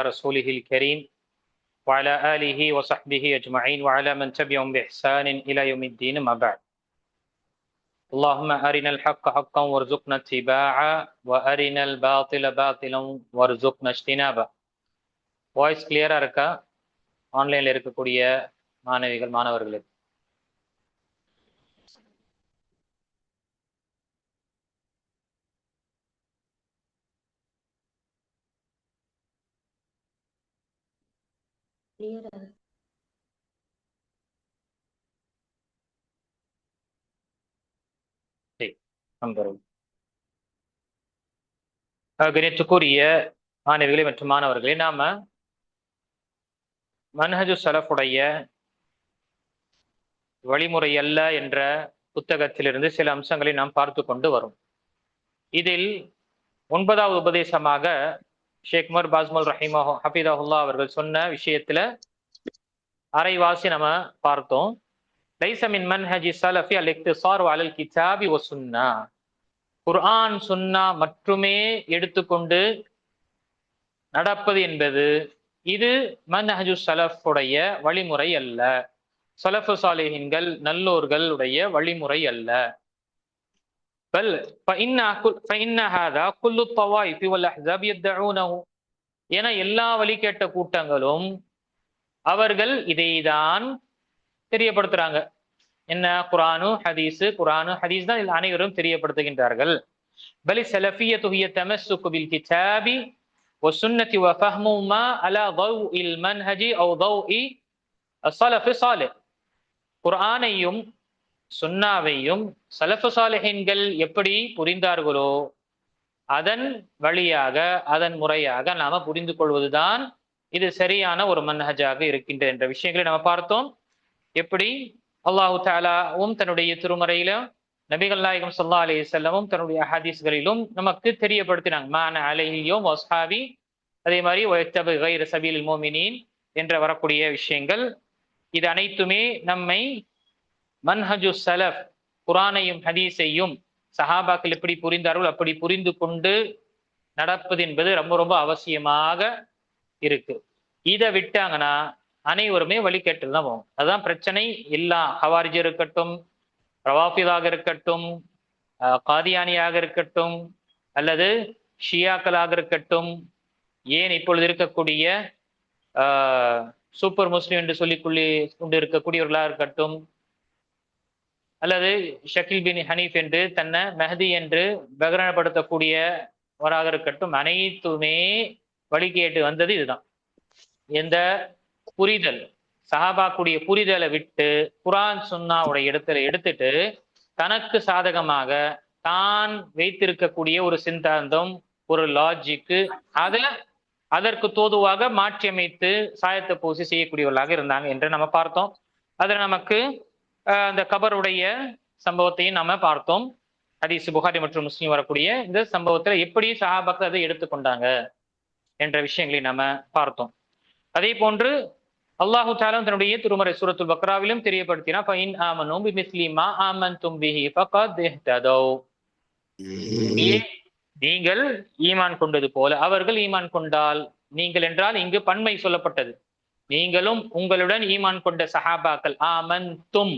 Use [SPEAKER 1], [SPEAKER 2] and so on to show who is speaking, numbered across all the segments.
[SPEAKER 1] رسوله الكريم وعلى آله وصحبه أجمعين وعلى من تبعهم بإحسان إلى يوم الدين ما بعد. اللهم أرنا الحق حقا وارزقنا اتباعا وأرنا الباطل باطلا وارزقنا اجتنابا. Voice கிளியரா இருக்கா? ஆன்லைன்ல இருக்கக்கூடிய மாணவிகள் மாணவர்களுக்கு கணியத்துக்குரிய மாணவிகளே மற்றும் மாணவர்களே, நாம மன்ஹஜு ஸலஃபுடைய வழிமுறை அல்ல என்ற புத்தகத்திலிருந்து சில அம்சங்களை நாம் பார்த்து கொண்டு வரும். இதில் 9வது உபதேசமாக ஷேக் உமர் பாஸ்மல் ஹபீதஹுல்லா அவர்கள் சொன்ன விஷயத்துல அரைவாசி நம்ம பார்த்தோம். லைஸ மின் மன்ஹஜி ஸலஃபி அல்-இக்திஸாரு அலல் கிதாபி வ சுன்னா. குர்ஆன் சுன்னா மட்டுமே எடுத்துக்கொண்டு நடப்பது என்பது இது மன்ஹஜு ஸலஃபுடைய வழிமுறை அல்ல, ஸலஃபு ஸாலிஹீன்கள் நல்லோர்களுடைய வழிமுறை அல்ல. பல் ஃபஇன்ன ஹாதா குல்லு த்தவாயிஃபி வல் அஹ்ஸாப் யத்உனஹு. என எல்லா வழிகேட்ட கூட்டங்களும் அவர்கள் இதைதான் தெரியப்படுத்துறாங்க. என்ன? குர்ஆனு ஹதீஸ் தான் அனைவரும் தெரியப்படுத்துகின்றார்கள். பலி ஸலஃபிய்யத்து ஹிய தமஸ்ஸுகு பில் கிதாபி வ சுன்னதி வ ஃபஹ்முமா அலா தௌஇல் மன்ஹஜி அவ் தௌஇ ஸலஃபு ஸாலிஹ். குர்ஆனையும் சுன்னாவையும் ஸலஃபு ஸாலிஹீன்கள் எப்படி புரிந்தார்களோ அதன் வழியாக அதன் முறையாக நாம புரிந்து கொள்வதுதான் இது சரியான ஒரு மன்ஹஜாக இருக்கின்ற என்ற விஷயங்களை நம்ம பார்த்தோம். எப்படி அல்லாஹு தஆலாவும் தன்னுடைய திருமறையில நபிகள் நாயகம் ஸல்லல்லாஹு அலைஹி வஸல்லமும் தன்னுடைய ஹதீஸ்களிலும் நமக்கு தெரியப்படுத்தினாங்க. மான அலைஹியும் வஸ்ஹாபி, அதே மாதிரி வயத்தபி கைர சபீலில் மோமினீன் என்ற வரக்கூடிய விஷயங்கள், இது அனைத்துமே நம்மை மன்ஹஜு ஸலஃப், குர்ஆனையும் ஹதீஸையும் சஹாபாக்கள் எப்படி புரிந்தார்கள் அப்படி புரிந்து கொண்டு நடப்பது என்பது ரொம்ப ரொம்ப அவசியமாக இருக்கு. இதை விட்டாங்கன்னா அனைவருமே வழிகேட்டில் தான் போகும். அதுதான் பிரச்சனை. எல்லா ஹவாரிஜ் இருக்கட்டும், ரவாஃபிதாக இருக்கட்டும், காதியானியாக இருக்கட்டும், அல்லது ஷியாக்களாக இருக்கட்டும், ஏன் இப்பொழுது இருக்கக்கூடிய சூப்பர் முஸ்லிம் என்று சொல்லிக் கொண்டு இருக்கக்கூடியவர்களாக இருக்கட்டும், அல்லது ஷக்கீல் பின் ஹனீஃப் என்று தன்னை மெஹதி என்று பிரகடனப்படுத்தக்கூடியவராக இருக்கட்டும், அனைத்துமே வழிகேட்டு வந்தது இதுதான். எந்த புரிதல், சஹாபாக்குடைய புரிதலை விட்டு குர்ஆன் சுன்னாவுடைய இடத்துல எடுத்துட்டு தனக்கு சாதகமாக தான் வைத்திருக்கக்கூடிய ஒரு சித்தாந்தம், ஒரு லாஜிக்கு, அதற்கு தோதுவாக மாற்றி அமைத்து சாயத்தை பூசி செய்யக்கூடியவர்களாக இருந்தாங்க என்று நம்ம பார்த்தோம். அதில் நமக்கு அந்த கபருடைய சம்பவத்தையும் நாம பார்த்தோம். ஹதீஸ் புகாரி மற்றும் முஸ்லிம் வரக்கூடிய இந்த சம்பவத்துல எப்படி சஹாபாக்கள் அதை எடுத்துக்கொண்டாங்க என்ற விஷயங்களை நாம பார்த்தோம். அதே போன்று அல்லாஹு தஆலா தன்னுடைய திருமறை சூரத்துல் பக்ராவிலும் தெரியப்படுத்தினா ஃபஇன் ஆமனூ பிமிஸ்லி மா ஆமன்தும் பிஹி ஃபகத் இஹ்ததௌ. நீங்கள் ஈமான் கொண்டது போல அவர்கள் ஈமான் கொண்டால், நீங்கள் என்றால் இங்கு பன்மை சொல்லப்பட்டது, நீங்களும் உங்களுடன் ஈமான் கொண்ட சஹாபாக்கள், ஆமன்தும்,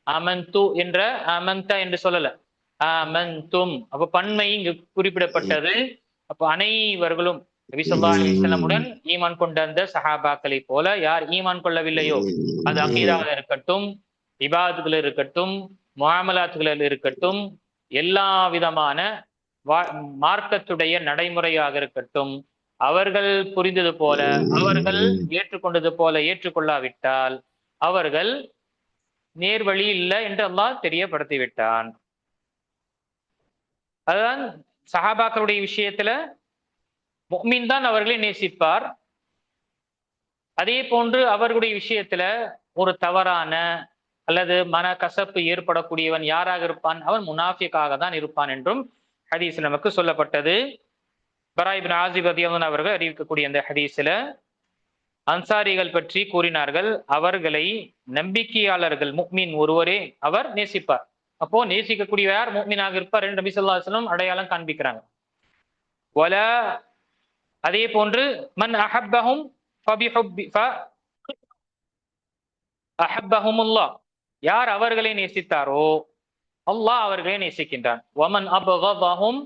[SPEAKER 1] ஆமன்து என்ற ஆமன்தா என்று சொல்லல, ஆமன்தும், அப்ப பன்மை இங்கு குறிப்பிடப்பட்டது. அப்ப அனைவர்களும் நபி ஸல்லல்லாஹு அலைஹி வஸல்லமுடன் ஈமான் கொண்ட அந்த சஹாபாக்களை போல யார் ஈமான் கொள்ளவில்லையோ, அது அகீதாவில் இருக்கட்டும், இபாதத்துல இருக்கட்டும், முஆமலாத்துகளில் இருக்கட்டும், எல்லா விதமான மார்க்கத்துடைய நடைமுறையாக இருக்கட்டும், அவர்கள் புரிந்தது போல அவர்கள் ஏற்றுக்கொண்டது போல ஏற்றுக்கொள்ளாவிட்டால் அவர்கள் நேர்வழி இல்லை என்று அல்லாஹ் தெரியப்படுத்தி விட்டான். அதுதான் சஹாபாக்களுடைய விஷயத்துல முஃமின் தான் அவர்களை நேசிப்பார். அதே போன்று அவர்களுடைய விஷயத்துல ஒரு தவறான அல்லது மன கசப்பு ஏற்படக்கூடியவன் யாராக இருப்பான்? அவன் முனாஃபிக்காக தான் இருப்பான் என்றும் ஹதீஸ் நமக்கு சொல்லப்பட்டது. பரா இப்னு ஆஸிப் ரலியல்லாஹு அவர்கள் அறிவிக்கக்கூடிய அந்த ஹதீஸ்ல அன்சாரிகள் பற்றி கூறினார்கள், அவர்களை நம்பிக்கையாளர்கள் முஃமின் ஒருவரே அவர் நேசிப்பார். அப்போ நேசிக்கக்கூடிய யார் முஃமினாக இருப்பார் என்று நபி ஸல்லல்லாஹு அலைஹி வஸல்லம் அடையாளம் காண்பிக்கிறாங்க. வலா அதே போன்று மன் அஹப்பஹும் அஹப்பஹுமுல்லாஹ், யார் அவர்களை நேசித்தாரோ அல்லாஹ் அவர்களை நேசிக்கின்றான். வமன் அபகதஹும்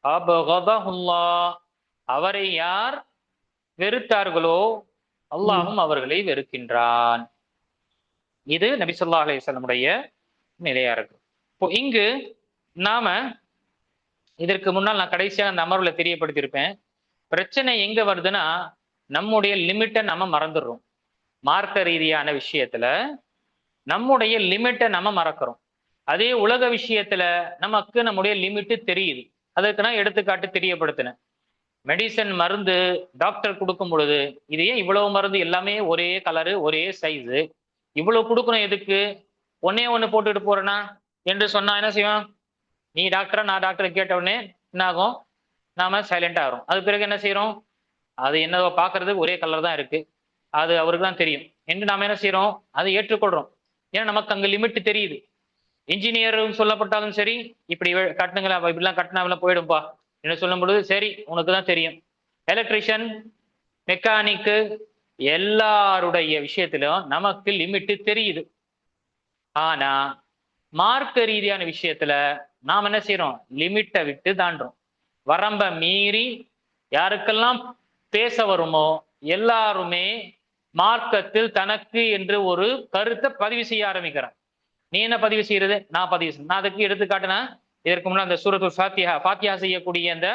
[SPEAKER 1] அபகதஹுல்லாஹ், அவரை யார் வெறுத்தார்களோ அல்லாஹும் அவர்களை வெறுக்கின்றான். இது நபி ஸல்லல்லாஹு அலைஹி வஸல்லமுடைய நிலையா இருக்கு. இப்போ இங்கு நாம இதற்கு முன்னால் நான் கடைசியாக அந்த அமர்வுல தெரியப்படுத்தியிருப்பேன். பிரச்சனை எங்க வருதுன்னா, நம்முடைய லிமிட்டை நம்ம மறந்துடுறோம். மார்க்க ரீதியான விஷயத்துல நம்முடைய லிமிட்டை நம்ம மறக்கிறோம். அதே உலக விஷயத்துல நமக்கு நம்முடைய லிமிட்டு தெரியுது. அதற்கு நான் எடுத்துக்காட்டு தெரியப்படுத்தினேன். மெடிசன் மருந்து டாக்டர் கொடுக்கும் பொழுது, இது ஏன் இவ்வளவு மருந்து எல்லாமே ஒரே கலரு ஒரே சைஸு, இவ்வளவு கொடுக்கணும் எதுக்கு, ஒன்னே ஒண்ணு போட்டுட்டு போறேனா என்று சொன்னா என்ன செய்வான்? நீ டாக்டரா நான் டாக்டரை கேட்ட உடனே என்ன ஆகும்? நாம சைலண்டா ஆகிறோம். அது பிறகு என்ன செய்யறோம்? அது என்னவோ பாக்குறதுக்கு ஒரே கலர் தான் இருக்கு, அது அவருக்கு தான் தெரியும் என்று நாம என்ன செய்யறோம்? அதை ஏற்றுக்கொள்றோம். ஏன்னா நமக்கு அங்க லிமிட் தெரியுது. இன்ஜினியர் சொல்லப்பட்டாலும் சரி, இப்படி கட்டுங்களா, இப்படிலாம் கட்டினா போயிடும்பா என்று சொல்லும் பொழுது சரி உனக்கு தான் தெரியும். எலக்ட்ரிஷியன், மெக்கானிக்கு, எல்லாருடைய விஷயத்திலும் நமக்கு லிமிட் தெரியுது. ஆனா மார்க்க ரீதியான விஷயத்துல நாம் என்ன செய்யறோம்? லிமிட்டை விட்டு தாண்டோம். வரம்ப மீறி யாருக்கெல்லாம் பேச வருமோ எல்லாருமே மார்க்கத்தில் தனக்கு என்று ஒரு கருத்தை பதிவு செய்ய ஆரம்பிக்கிறான். நீ என்ன பதிவு செய்யறது? நான் பதிவு செய்ய. நான் அதுக்கு எடுத்துக்காட்டுனா, இதற்கு முன்னாடி அந்த சூரத்துல் ஃபாத்திஹா செய்யக்கூடிய அந்த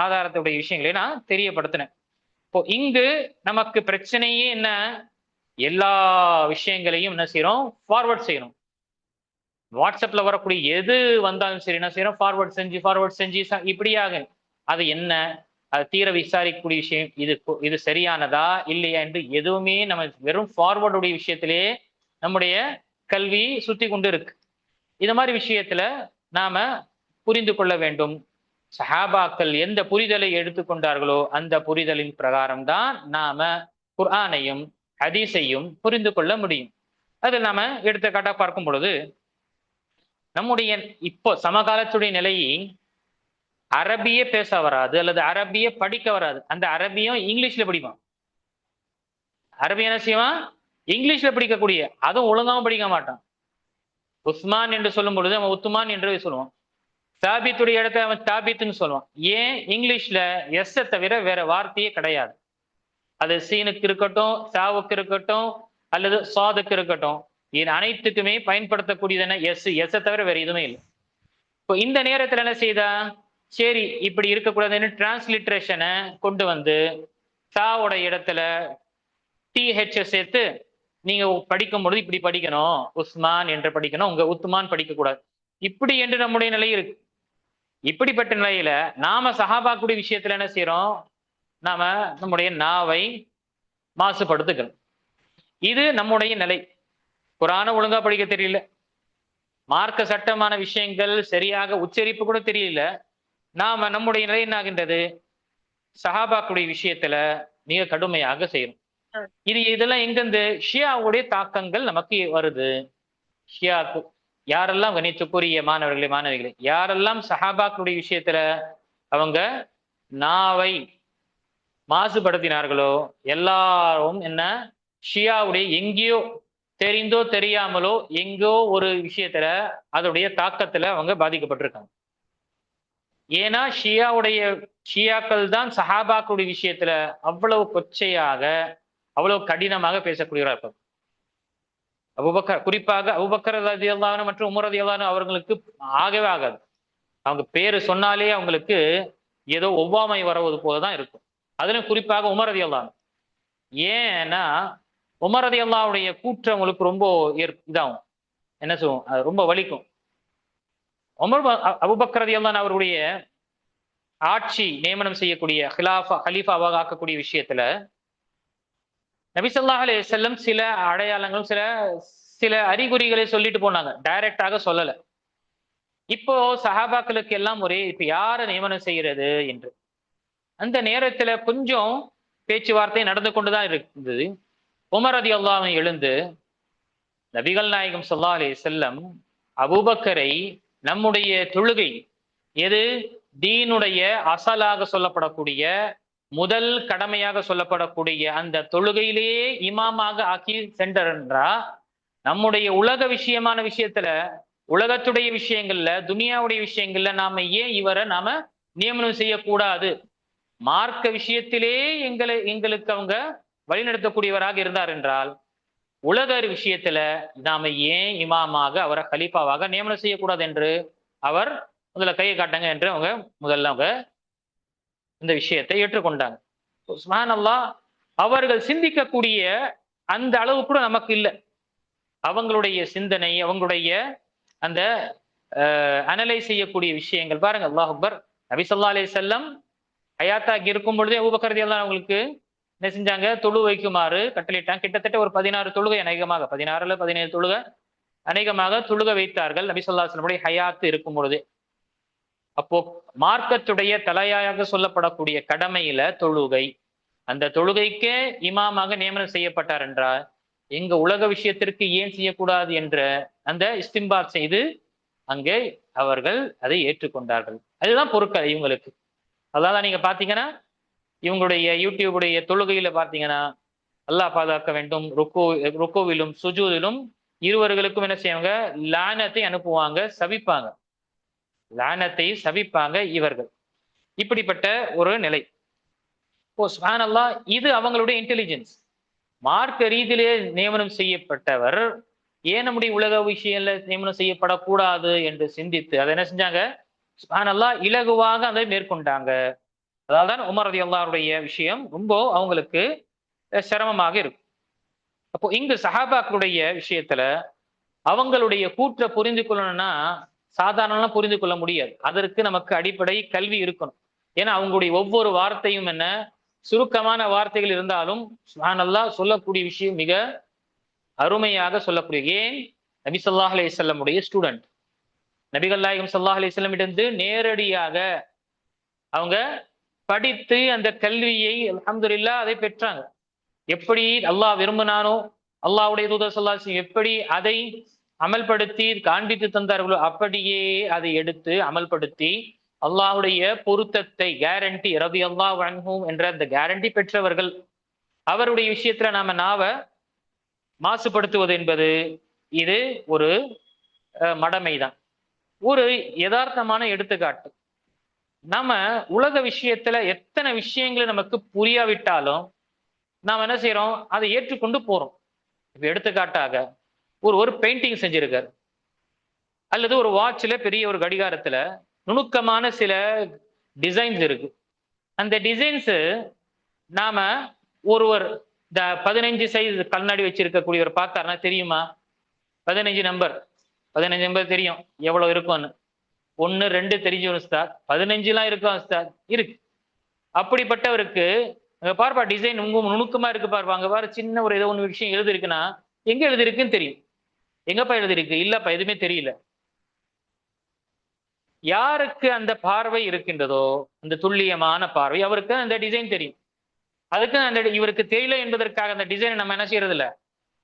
[SPEAKER 1] ஆதாரத்துடைய விஷயங்களை நான் தெரியப்படுத்தினேன். இப்போ இங்கு நமக்கு பிரச்சனையே என்ன? எல்லா விஷயங்களையும் என்ன செய்யறோம்? ஃபார்வர்ட் செய்யணும். வாட்ஸ்அப்ல வரக்கூடிய எது வந்தாலும் சரி என்ன செய்யறோம்? ஃபார்வர்ட் செஞ்சு இப்படியாக அது என்ன, அது தீர விசாரிக்கக்கூடிய விஷயம், இது சரியானதா இல்லையா என்று எதுவுமே நம்ம வெறும் ஃபார்வர்டுடைய விஷயத்திலே நம்முடைய கல்வி சுத்தி கொண்டு இருக்கு. இது மாதிரி விஷயத்துல நாம புரிந்து கொள்ள வேண்டும். சஹாபாக்கள் எந்த புரிதலை எடுத்துக்கொண்டார்களோ அந்த புரிதலின் பிரகாரம் தான் நாம குர்ஆனையும் ஹதீஸையும் புரிந்து கொள்ள முடியும். அது நாம எடுத்துக்காட்டா பார்க்கும் பொழுது, நம்முடைய இப்போ சமகாலத்துடைய நிலையை அரபியே பேச வராது அல்லது அரபியே படிக்க வராது. அந்த அரபியும் இங்கிலீஷ்ல படிப்பான். அரபி என்ன செய்வான்? இங்கிலீஷ்ல படிக்கக்கூடிய, அதுவும் ஒழுங்காவும் படிக்க மாட்டான். உஸ்மான் என்று சொல்லும் பொழுது அவன் உத்துமான் என்று சொல்லுவான். தாபித்துடைய இடத்த அவன் தாபித்துன்னு சொல்லுவான். ஏன்? இங்கிலீஷ்ல எஸ் தவிர வேற வார்த்தையே கிடையாது. அது சீனுக்கு இருக்கட்டும், சாவுக்கு இருக்கட்டும், அல்லது சாதுக்கு இருக்கட்டும், இது அனைத்துக்குமே பயன்படுத்தக்கூடியது என்ன? எஸ் தவிர வேற எதுவுமே இல்லை. இப்போ இந்த நேரத்துல என்ன செய்தா? சரி இப்படி இருக்கக்கூடாதுன்னு டிரான்ஸ்லிட்ரேஷனை கொண்டு வந்து சாவோட இடத்துல TH சேர்த்து நீங்க படிக்கும் பொழுது இப்படி படிக்கணும், உஸ்மான் என்று படிக்கணும், உங்க உத்துமான் படிக்க கூடாது, இப்படி என்று நம்முடைய நிலை இருக்கு. இப்படிப்பட்ட நிலையில நாம சஹாபாக்குடைய விஷயத்துல என்ன செய்யறோம்? நாம நம்முடைய நாவை மாசுபடுத்துக்கிறோம். இது நம்முடைய நிலை. குர்ஆனை ஒழுங்கா படிக்க தெரியல, மார்க்க சட்டமான விஷயங்கள் சரியாக உச்சரிப்பு கூட தெரியல. நாம நம்முடைய நிலை என்ன ஆகின்றது? சஹாபாக்குடைய விஷயத்துல மிக கடுமையாக செய்யணும். இதெல்லாம் எங்கிருந்து? ஷியாவுடைய தாக்கங்கள் நமக்கு வருது. ஷியாக்கு யாரெல்லாம் கணித்துக்குரிய மாணவர்களே மாணவிகளே, யாரெல்லாம் சஹாபாக்களுடைய விஷயத்துல அவங்க நாவை மாசுபடுத்தினார்களோ எல்லாரும் என்ன ஷியாவுடைய எங்கேயோ தெரிந்தோ தெரியாமலோ எங்கோ ஒரு விஷயத்துல அதோடைய தாக்கத்துல அவங்க பாதிக்கப்பட்டிருக்காங்க. ஏன்னா ஷியாக்கள் தான் சஹாபாக்களுடைய விஷயத்துல அவ்வளவு கொச்சையாக அவ்வளவு கடினமாக பேசக்கூடியவர்கள். அபூபக்கர், குறிப்பாக அபூபக்கர் ரலியல்லாஹு அன்ஹு மற்றும் உமர் ரலியல்லாஹு அன்ஹு அவர்களுக்கு ஆகவே ஆகாது. அவங்க பேரு சொன்னாலே அவங்களுக்கு ஏதோ ஒவ்வாமை வருவது போலதான் இருக்கும். அதுல குறிப்பாக உமர் ரலியல்லாஹு அன்ஹு. ஏன்னா உமர் ரலியல்லாஹுடைய கூற்று அவங்களுக்கு ரொம்ப இதாகும், என்ன சொல்லுவோம், அது ரொம்ப வலிக்கும். அபூபக்கர் ரலியல்லாஹு அன்ஹு அவருடைய ஆட்சி நியமனம் செய்யக்கூடிய ஹலீஃபாவாக ஆக்கக்கூடிய விஷயத்துல நபி ஸல்லல்லாஹு அலைஹி வஸல்லம் சில அடையாளங்களும் சில அறிகுறிகளை சொல்லிட்டு போனாங்க, டைரக்டாக சொல்லல. இப்போ சஹாபாக்களுக்கு எல்லாம் ஒரே இப்ப யாரை நியமனம் செய்யறது என்று அந்த நேரத்துல கொஞ்சம் பேச்சுவார்த்தை நடந்து கொண்டுதான் இருந்தது. உமர் ரலியல்லாஹு அன்ஹு எழுந்து, நபிகள் நாயகம் ஸல்லல்லாஹு அலைஹி வஸல்லம் அபூபக்கரை நம்முடைய தொழுகை எது தீனுடைய அசலாக சொல்லப்படக்கூடிய முதல் கடமையாக சொல்லப்படக்கூடிய அந்த தொழுகையிலேயே இமாமாக ஆக்கி சென்றா நம்முடைய உலக விஷயமான விஷயத்துல, உலகத்துடைய விஷயங்கள்ல, துனியாவுடைய விஷயங்கள்ல நாம ஏன் இவரை நாம நியமனம் செய்யக்கூடாது? மார்க்க விஷயத்திலே எங்களுக்கு அவங்க வழிநடத்தக்கூடியவராக இருந்தார் என்றால், உலக விஷயத்துல நாம ஏன் இமாமாக அவரை கலீஃபாவாக நியமனம் செய்யக்கூடாது என்று அவர் முதல்ல கையை காட்டுங்க என்று அவங்க முதல்ல அவங்க இந்த விஷயத்தை ஏற்றுக்கொண்டாங்க. சுப்ஹானல்லாஹ், அவர்கள் சிந்திக்கக்கூடிய அந்த அளவு கூட நமக்கு இல்லை. அவங்களுடைய சிந்தனை, அவங்களுடைய அந்த அனலைஸ் செய்யக்கூடிய விஷயங்கள் பாருங்க. அல்லாஹ் அக்பர். நபி ஸல்லல்லாஹு அலைஹி வஸல்லம் ஹயாத்தாகி இருக்கும் பொழுதே அபூபக்கர் ரலியல்லாஹு அவங்களுக்கு என்ன செஞ்சாங்க? தொழு வைக்குமாறு கட்டளையிட்டாங்க. கிட்டத்தட்ட ஒரு 16 தொழுகை அநேகமாக, 16 17 தொழுகை அநேகமாக தொழுக வைத்தார்கள் நபி ஸல்லல்லாஹு அலைஹி வஸல்லம் ஹயாத்து இருக்கும் பொழுதே. அப்போ மார்க்கத்துடைய தலையாக சொல்லப்படக்கூடிய கடமையில தொழுகை, அந்த தொழுகைக்கே இமாமாக நியமனம் செய்யப்பட்டார் என்றால் எங்க உலக விஷயத்திற்கு ஏன் செய்யக்கூடாது என்ற அந்த இஸ்திம்பாத் செய்து அங்கே அவர்கள் அதை ஏற்றுக்கொண்டார்கள். அதுதான் பொருட்கள் இவங்களுக்கு. அதாவது நீங்க பாத்தீங்கன்னா இவங்களுடைய யூடியூபுடைய தொழுகையில பாத்தீங்கன்னா, அல்லாஹ் பாதுகாக்க வேண்டும், ருக்கோவிலும் சுஜூதிலும் இருவர்களுக்கும் என்ன செய்வாங்க? லானத்தை அனுப்புவாங்க, சபிப்பாங்க, லானத்தை சபிப்பாங்க இவர்கள். இப்படிப்பட்ட ஒரு நிலை. ஓ சுப்ஹானல்லாஹ், இது அவங்களுடைய இன்டெலிஜென்ஸ். மார்க்க ரீதியிலே நியமனம் செய்யப்பட்டவர் ஏன் நம்முடைய உலக விஷயம்ல நியமனம் செய்யப்படக்கூடாது என்று சிந்தித்து அதை என்ன செஞ்சாங்க? சுப்ஹானல்லாஹ், இலகுவாக அதை மேற்கொண்டாங்க. அதால்தான் உமர் ரலியல்லாஹுடைய விஷயம் ரொம்ப அவங்களுக்கு சிரமமாக இருக்கும். அப்போ இங்கு சஹாபாக்களுடைய விஷயத்துல அவங்களுடைய கூற்றை புரிந்து கொள்ளணும்னா சாதாரணமா புரிந்து கொள்ள முடியாது. அதற்கு நமக்கு அடிப்படை கல்வி இருக்கணும். ஏன்னா அவங்களுடைய ஒவ்வொரு வார்த்தையும் என்ன சுருக்கமான வார்த்தைகள் இருந்தாலும் சுப்ஹானல்லாஹ் சொல்லக்கூடிய விஷயம் மிக அருமையாக சொல்லக்கூடிய. ஏன்? நபி ஸல்லல்லாஹு அலைஹி வஸல்லம் உடைய ஸ்டூடெண்ட், நபிகள் நாயகம் ஸல்லல்லாஹு அலைஹி வஸல்லம் இடந்து நேரடியாக அவங்க படித்து அந்த கல்வியை அல்ஹம்துலில்லாஹ் அதை பெற்றாங்க. எப்படி அல்லாஹ் விரும்பினானோ, அல்லாஹ்வுடைய தூதர் ஸல்லல்லாஹு அலைஹி வஸல்லம் எப்படி அதை அமல்படுத்தி காண்பித்து தந்தார்களோ அப்படியே அதை எடுத்து அமல்படுத்தி அல்லாஹ்வுடைய பொருத்தத்தை கேரண்டி ரலியல்லாஹு அன்ஹு என்ற அந்த கேரண்டி பெற்றவர்கள். அவருடைய விஷயத்துல நாம நாவை மாசுபடுத்துவது என்பது இது ஒரு மடமைதான். ஒரு யதார்த்தமான எடுத்துக்காட்டு. நம்ம உலக விஷயத்துல எத்தனை விஷயங்கள் நமக்கு புரியாவிட்டாலும் நாம் என்ன செய்யறோம்? அதை ஏற்றுக்கொண்டு போறோம். இப்ப எடுத்துக்காட்டாக ஒரு பெயிண்டிங் செஞ்சிருக்காரு, அல்லது ஒரு வாட்ச்ல பெரிய ஒரு கடிகாரத்துல நுணுக்கமான சில டிசைன்ஸ் இருக்கு. அந்த டிசைன்ஸ் நாம ஒருவர் 15 சைஸ் கண்ணாடி வச்சிருக்கக்கூடிய ஒரு பார்த்தாருன்னா தெரியுமா? 15 நம்பர் தெரியும் எவ்வளவு இருக்கும்னு. 1 2 தெரிஞ்சவன் உஸ்தாத், 15 இருக்கும் உஸ்தாத், இருக்கு. அப்படிப்பட்டவருக்கு பார்ப்பா டிசைன் உங்க நுணுக்கமா இருக்கு பார்ப்பா, அங்க பாரு சின்ன ஒரு ஏதோ ஒன்று விஷயம் எழுதி இருக்குன்னா எங்க எழுதி இருக்குன்னு தெரியும். எங்கப்பா எழுதி இருக்கு? இல்லப்பா எதுவுமே தெரியல. யாருக்கு அந்த பார்வை இருக்கின்றதோ, அந்த துல்லியமான பார்வை, அவருக்கு அந்த டிசைன் தெரியும். அதுக்கு அந்த இவருக்கு தெரியல என்பதற்காக அந்த டிசைனை நம்ம என்ன செய்யறது இல்ல,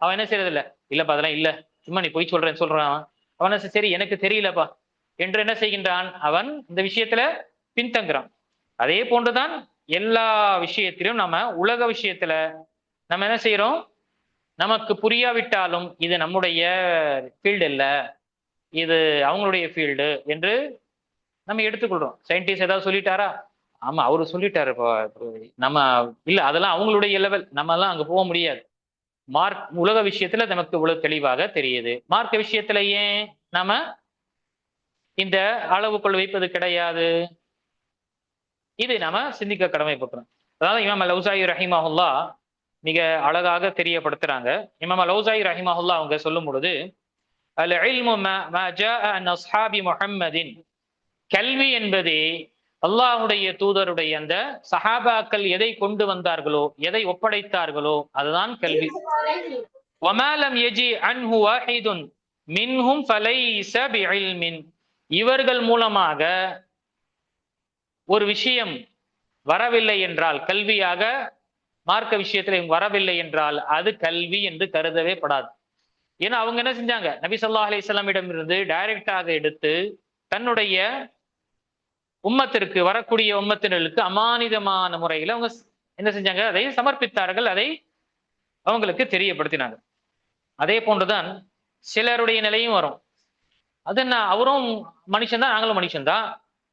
[SPEAKER 1] அவன் என்ன செய்யறது இல்ல, இல்லப்பா அதெல்லாம் இல்ல, சும்மா நீ போய் சொல்றான். அவன் சரி எனக்கு தெரியலப்பா என்று என்ன செய்கின்றான்? அவன் இந்த விஷயத்துல பின்தங்குறான். அதே போன்றுதான் எல்லா விஷயத்திலும் நம்ம உலக விஷயத்துல நம்ம என்ன செய்யறோம்? நமக்கு புரியாவிட்டாலும் இது நம்முடைய ஃபீல்டு இல்ல, இது அவங்களுடைய ஃபீல்டு என்று நம்ம எடுத்துக்கொள்றோம். சயின்டிஸ்ட் ஏதாவது சொல்லிட்டாரா? ஆமா அவரு சொல்லிட்டாரு, நம்ம இல்ல, அதெல்லாம் அவங்களுடைய லெவல், நம்ம எல்லாம் அங்க போக முடியாது. உலக விஷயத்துல நமக்கு இவ்வளவு தெளிவாக தெரியுது. மார்க்க விஷயத்துல ஏன் நாம இந்த அளவுக்குள் வைப்பது கிடையாது? இதை நாம சிந்திக்க கடமைப்பட்டோம். அதாவது இமாம் அல்-லௌசாயி ரஹிமஹுல்லாஹ் மிக அழகாக தெரியப்படுத்துறாங்க. இமாம் அல்-லௌசாயி ரஹிமஹுல்லாஹ் அவங்க சொல்லும் பொழுது, அல் இல்மு மா ஜாஅ அன் அஸ்ஹாபி முஹம்மதின், கல்வி என்பதே அல்லாஹுடைய தூதருடைய அந்த சஹாபாக்கள் எதை கொண்டு வந்தார்களோ, எதை ஒப்படைத்தார்களோ அதுதான் கல்வி. வமா லம் யஜி அன்ஹு வாஹிதுன் மின்ஹும் ஃபலைஸ பிஇல்மின், இவர்கள் மூலமாக ஒரு விஷயம் வரவில்லை என்றால், கல்வியாக மார்க்க விஷயத்துல வரவில்லை என்றால் அது கல்வி என்று கருதவே படாது. ஏன்னா அவங்க என்ன செஞ்சாங்க? நபி ஸல்லல்லாஹு அலைஹி வஸல்லம் இடமிருந்து டைரக்டாக எடுத்து தன்னுடைய உம்மத்திற்கு வரக்கூடிய உம்மத்தினர்களுக்கு அமானிதமான முறையில் அவங்க என்ன செஞ்சாங்க, அதை சமர்ப்பித்தார்கள், அதை அவங்களுக்கு தெரியப்படுத்தினாங்க. அதே போன்றுதான் சிலருடைய நிலையும் வரும். அது என்ன, அவரும் மனுஷன் தான், நாங்களும் மனுஷன் தான்.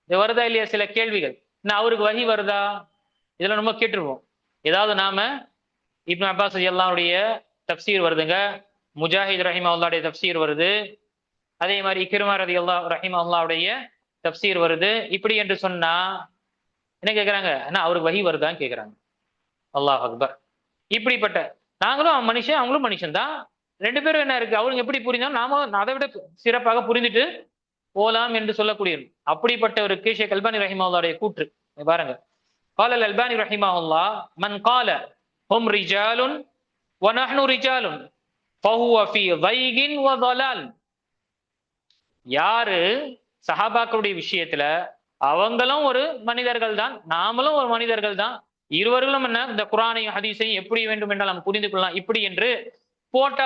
[SPEAKER 1] இது வருதா இல்லையா சில கேள்விகள். என்ன அவருக்கு வஹி வருதா, இதெல்லாம் நம்ம கேட்டுருவோம். ஏதாவது நாம இப்னு அப்பாஸ் ரலியல்லாஹுடைய தஃப்சீர் வருதுங்க, முஜாஹித் ரஹிமஹுல்லாஹுடைய தஃப்சீர் வருது, அதே மாதிரி இக்ரிமா ரஹிமஹுல்லாஹுடைய தஃப்சீர் வருது. இப்படி என்று சொன்னா என்ன கேட்குறாங்க, என்ன அவருக்கு வஹி வருதான்னு கேட்குறாங்க. அல்லாஹ் அக்பர். இப்படிப்பட்ட நாங்களும் மனுஷன், அவங்களும் மனுஷன் தான். ரெண்டு பேரும் என்ன இருக்கு, அவருக்கு எப்படி புரிஞ்சாலும் நாம அதை விட சிறப்பாக புரிந்துட்டு போலாம் என்று சொல்லக்கூடிய அப்படிப்பட்டவருக்கு ஷேக் அல்பானி ரஹிமஹுல்லாஹுடைய கூற்று பாருங்க. قال الألباني رحمه الله من قال هم رجال ونحن رجال فهو في ضيق وضلال. யாரு சஹாபாக்களுடைய விஷயத்துல அவங்களும் ஒரு மனிதர்கள் தான், நாமளும் ஒரு மனிதர்கள் தான், இருவர்களும் என்ன இந்த குர்ஆனையும் ஹதீஸையும் எப்படி வேண்டும் என்றால் நாம் புரிந்து கொள்ளலாம், இப்படி என்று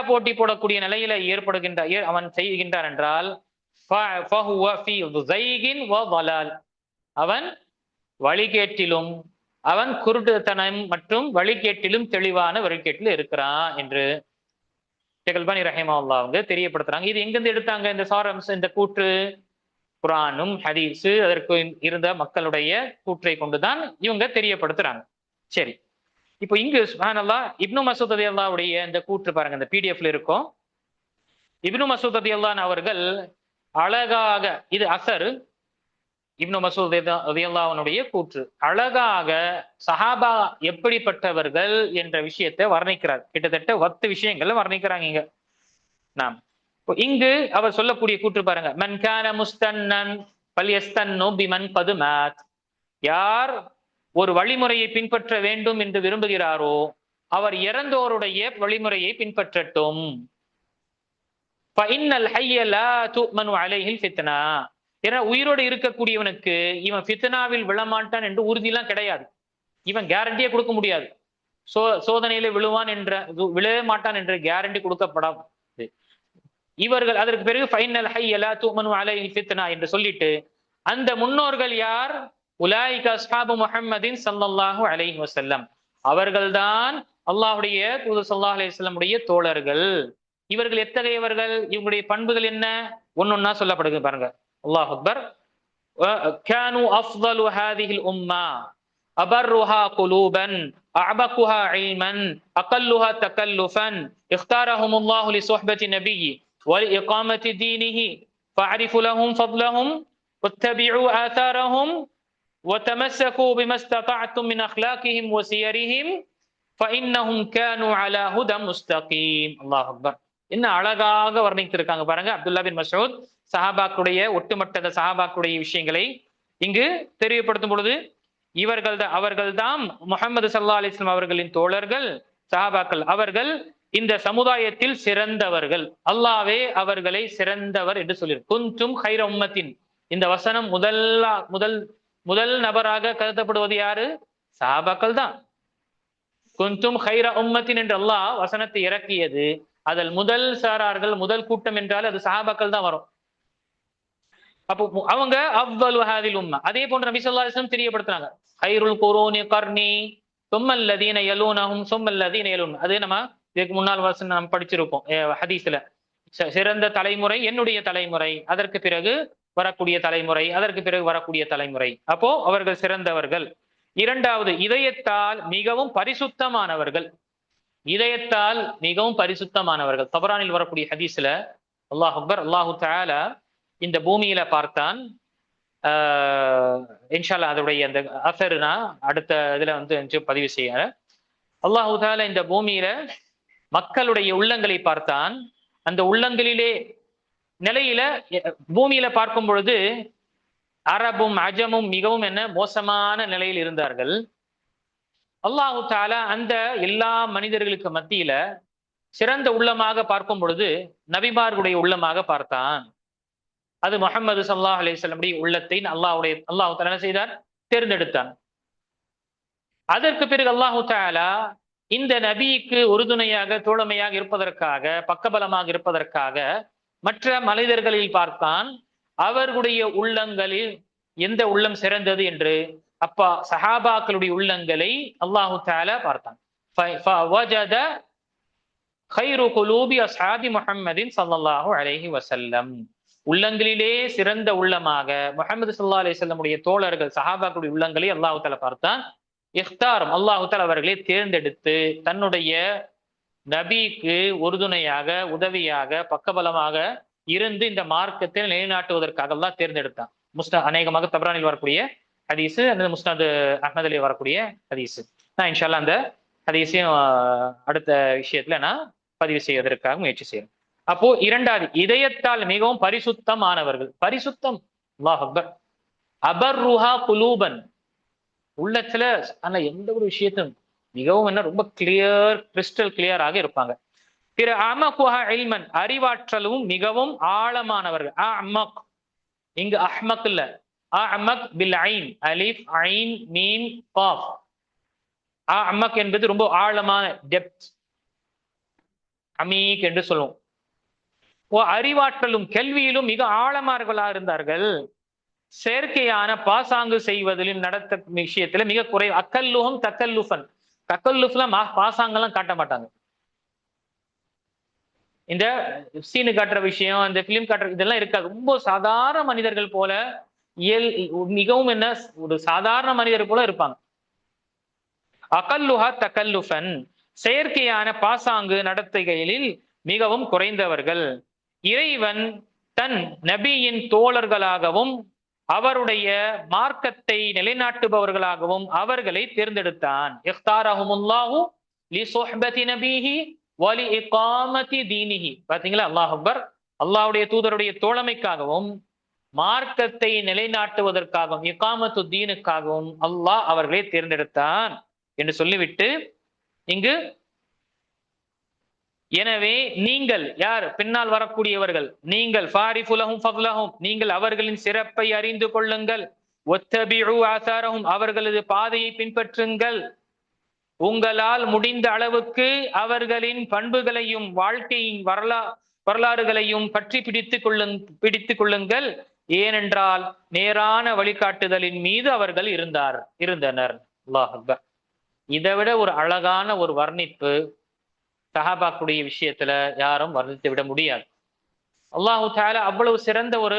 [SPEAKER 1] போட்டி போடக்கூடிய நிலையில ஏற்படுகின்ற அவன் செய்கின்றான் என்றால் அவன் வழிகேட்டிலும், அவன் குருட்டுத்தனம் மற்றும் வழிகேட்டிலும் தெளிவான வழிகேட்டில் இருக்கிறான் என்று ஷேக் அல்பானி ரஹிமஹுல்லாஹ் அவங்க தெரியப்படுத்துறாங்க. இது எங்கிருந்து எடுத்தாங்க இந்த சாரம்சம், இந்த கூற்று? குர்ஆனும் ஹதீஸு அதற்கு இருந்த மக்களுடைய கூற்றை கொண்டுதான் இவங்க தெரியப்படுத்துறாங்க. சரி, இப்போ இங்கு சுப்ஹானல்லாஹ் இப்னு மஸ்ஊத் ரலியல்லாஹுடைய இந்த கூற்று பாருங்க, இந்த பிடிஎஃப்ல இருக்கும். இப்னு மஸ்ஊத் ரலியல்லாஹு அவர்கள் அழகாக, இது அஸர், இப்னு மஸ்ஊத் ரலியல்லாஹு அன்ஹுடைய கூற்று, அழகாக சஹாபா எப்படிப்பட்டவர்கள் என்ற விஷயத்தை வர்ணிக்கிறார். கிட்டத்தட்ட 10 விஷயங்கள் வர்ணிக்கிறாங்க இங்க. நாம் இங்கு அவர் சொல்லக்கூடிய கூற்று பாருங்க, மன் கான முஸ்தன்னன் ஃபல்யஸ்தன்னு பிமன் கது மாத். யார் ஒரு வழிமுறையை பின்பற்ற வேண்டும் என்று விரும்புகிறாரோ அவர் இறந்தோருடைய வழிமுறையை பின்பற்றட்டும். ஃபஇன்னல் ஹய்ய லா துமனு அலைஹில் ஃபித்னா. ஏன்னா உயிரோடு இருக்கக்கூடியவனுக்கு இவன் ஃபித்னாவில் விழமாட்டான் என்று உறுதியெல்லாம் கிடையாது. இவன் கேரண்டியே கொடுக்க முடியாது. சோதனையில விழுவான் என்ற, விழவே மாட்டான் என்ற கேரண்டி கொடுக்கப்படாது. இவர்கள் அதற்கு பிறகு ஃபைனல் ஹய்ய லா துமனு அலைஹில் ஃபித்னா என்று சொல்லிட்டு அந்த முன்னோர்கள் யார்? உலாயிக அஸ்ஹாபு முஹம்மதின் ஸல்லல்லாஹு அலைஹி வஸல்லம். அவர்கள்தான் அல்லாஹ்வுடைய தூதர் ஸல்லல்லாஹு அலைஹி வஸல்லம் உடைய தோழர்கள். இவர்கள் எத்தகையவர்கள், இவங்களுடைய பண்புகள் என்ன, ஒன்னொன்னா சொல்லப்படுது பாருங்க. அல்லாஹ் அக்பர். கானு அஃதலு ஹாதிஹில் உம்மா அபர்ருஹா குலூபன் அஅபகுஹா இல்மன் அகல்லுஹா தகல்லுஃபன் இக்தாரஹுமுல்லாஹு லிசுஹ்பத்தி நபியி وإقامة دينه فاعرفوا لهم فضلهم واتبعوا آثارهم وتمسكوا بما استطعتم من أخلاقهم وسيرهم فإنهم كانوا على هدى مستقيم. الله أكبر. என்ன அழகாக வர்ணித்திருக்காங்க பாருங்க. அப்துல்லா பின் மஸ்ஊத் சஹாபாக்களுடைய ஒட்டுமொத்த சஹாபாக்களுடைய விஷயங்களை இங்கு தெரியப்படுத்தும் பொழுது அவர்கள்தான் முஹம்மது ஸல்லல்லாஹு அலைஹி வஸல்லம் அவர்களின் தோழர்கள், சஹாபாக்கள். அவர்கள் இந்த சமுதாயத்தில் சிறந்தவர்கள், அல்லாஹ்வே அவர்களை சிறந்தவர் என்று சொல்லியிருக்கு. குன்தும் கைர உம்மத்தின், இந்த வசனம் முதல் நபராக கருதப்படுவது யாரு? சஹாபாக்கள் தான். குன்தும் கைர உம்மத்தின் என்று அல்லாஹ் வசனத்தை இறக்கியது, அதில் முதல் சாரார்கள், முதல் கூட்டம் என்றால் அது சஹாபாக்கள் தான் வரும். அப்போ அவங்க அஃதலு ஹாதில் உம்ம. அதே போன்று நபி ஸல்லல்லாஹு அலைஹி வஸல்லம் தெரியப்படுத்துறாங்க, கைருல் குரூனி கர்னி சும்மல்லதீன யலூனஹும் சும்மல்லதீன யலூன். அது நம்ம இதுக்கு முன்னால் வசனம் நாம் படிச்சிருப்போம் ஹதீஸ்ல. சிறந்த தலைமுறை என்னுடைய தலைமுறை, அதற்கு பிறகு வரக்கூடிய தலைமுறை, அதற்கு பிறகு வரக்கூடிய தலைமுறை. அப்போ அவர்கள் சிறந்தவர்கள். இரண்டாவது, இதயத்தால் மிகவும் பரிசுத்தமானவர்கள். இதயத்தால் மிகவும் பரிசுத்தமானவர்கள். தபரானில் வரக்கூடிய ஹதீஸ்ல அல்லாஹ் அக்பர், அல்லாஹு தஆலா இந்த பூமியில பார்த்தான். இன்ஷா அல்லாஹ் அதோடைய அந்த அஸர்னா அடுத்த இதுல வந்து பதிவு செய்ய. அல்லாஹு தஆலா இந்த பூமியில மக்களுடைய உள்ளங்களை பார்த்தான். அந்த உள்ளங்களிலே நிலையில பூமியில பார்க்கும் பொழுது அரபும் அஜமும் மிகவும் என்ன மோசமான நிலையில் இருந்தார்கள். அல்லாஹு தஆலா அந்த எல்லா மனிதர்களுக்கு மத்தியில சிறந்த உள்ளமாக பார்க்கும் பொழுது நபிமார்களுடைய உள்ளமாக பார்த்தான். அது முஹம்மது ஸல்லல்லாஹு அலைஹி வஸல்லம் உள்ளத்தை அல்லாஹ் தஆலா என்ன செய்தார்? தேர்ந்தெடுத்தான். அதற்கு பிறகு அல்லாஹு தஆலா இந்த நபிக்கு உறுதுணையாக, தோழமையாக இருப்பதற்காக, பக்கபலமாக இருப்பதற்காக மற்ற மனிதர்களில் பார்த்தான். அவர்களுடைய உள்ளங்களில் எந்த உள்ளம் சிறந்தது என்று. அப்பா சஹாபாக்களுடைய உள்ளங்களை அல்லாஹு தஆலா பார்த்தான். ஃபவஜத خير قلوب اصحاب محمد صلى الله عليه وسلم. உள்ளங்களிலே சிறந்த உள்ளமாக முஹம்மது ஸல்லல்லாஹு அலைஹி வஸல்லம் உடைய தோழர்கள் சஹாபாக்களுடைய உள்ளங்களை அல்லாஹ் தஆலா பார்த்தான். இஃப்தாரம் அல்லாஹ் தஆலா அவர்களை தேர்ந்தெடுத்து தன்னுடைய நபிக்கு உறுதுணையாக உதவியாக பக்கபலமாக இருந்து இந்த மார்க்கத்தை நிலைநாட்டுவதற்காக அல்லாஹ் தேர்ந்தெடுத்தான். அநேகமாக தப்ரானில் வரக்கூடிய ஹதீஸ், அந்த முஸ்னத் அஹ்மதிலே வரக்கூடிய ஹதீஸ். நான் இன்ஷா அல்லாஹ் அந்த ஹதீஸையும் அடுத்த விஷயத்துல நான் பதிவு செய்வதற்காக முயற்சி செய்யறேன். அப்போ இரண்டாவது, இதயத்தால் மிகவும் பரிசுத்தமானவர்கள். பரிசுத்தம், அல்லாஹ் அக்பர். அபர்ருஹா குலூபன், உள்ளத்துல ஆனா எந்த ஒரு விஷயத்தையும் மிகவும் என்ன ரொம்ப கிளியர், கிறிஸ்டல் கிளியராக இருப்பாங்க. பிற அமகுஹா இல்மன், அறிவாற்றலும் மிகவும் ஆழமானவர்கள். அமக், இங்கு அஹ்மக் இல்ல, அமக் பில் ஐன், அலிஃப் ஐன் மீம் காஃப். அமக் என்பது ரொம்ப ஆழமான, டெப்த், அமீக் என்று சொல்லுவோம். அறிவாற்றலும் கல்வியிலும் மிக ஆழமானவர்களாக இருந்தார்கள். செயற்கையான பாசாங்கு செய்வதிலும் நடத்த விஷயத்துல மிக குறை. அக்கல்லுகம் தக்கல்லுஃபன், தக்கல்லுஃப்லாம் பாசாங்கெல்லாம் காட்ட மாட்டாங்க. இந்த சீனு காட்டுற விஷயம், இந்த பிலிம் காட்டுற இதெல்லாம் இருக்காது. ரொம்ப சாதாரண மனிதர்கள் போல மிகவும் என்ன ஒரு சாதாரண மனிதர் போல இருப்பாங்க. அகல்லுஹா தக்கல்லுஃபன், செயற்கையான பாசாங்கு நடத்துகைகளில் மிகவும் குறைந்தவர்கள். இறைவன் தன் நபியின் தோழர்களாகவும் அவருடைய மார்க்கத்தை நிலைநாட்டுபவர்களாகவும் அவர்களை தேர்ந்தெடுத்தான். இஃப்தாரஹுமுல்லாஹு லிசுஹ்பதி நபிஹி வ லிஇகாமதி தீனிஹி. பாத்தீங்களா, அல்லாஹ் அக்பர். அல்லாஹ்வுடைய தூதருடைய தோழமைக்காகவும் மார்க்கத்தை நிலைநாட்டுவதற்காகவும் இகாமத்து தீனுக்காகவும் அல்லாஹ் அவர்களை தேர்ந்தெடுத்தான் என்று சொல்லிவிட்டு இங்கு, எனவே நீங்கள் யார், பின்னால் வரக்கூடியவர்கள், நீங்கள் ஃபாரிஃபுலஹும் ஃபத்லஹும், நீங்கள் அவர்களின் சிறப்பை அறிந்து கொள்ளுங்கள். வத்தபிஉ ஆசாரஹும், அவர்களது பாதையை பின்பற்றுங்கள். உங்களால் முடிந்த அளவுக்கு அவர்களின் பண்புகளையும் வாழ்க்கையின் வரலாறுகளையும் பற்றி பிடித்துக் கொள்ளுங்கள். ஏனென்றால் நேரான வழிகாட்டுதலின் மீது அவர்கள் இருந்தனர். அல்லாஹ் அக்பர். இதை விட ஒரு அழகான ஒரு வர்ணிப்பு சஹாபாக்குடைய விஷயத்துல யாரும் வர்ணித்து விட முடியாது. அல்லாஹு தஆலா அவ்வளவு சிறந்த ஒரு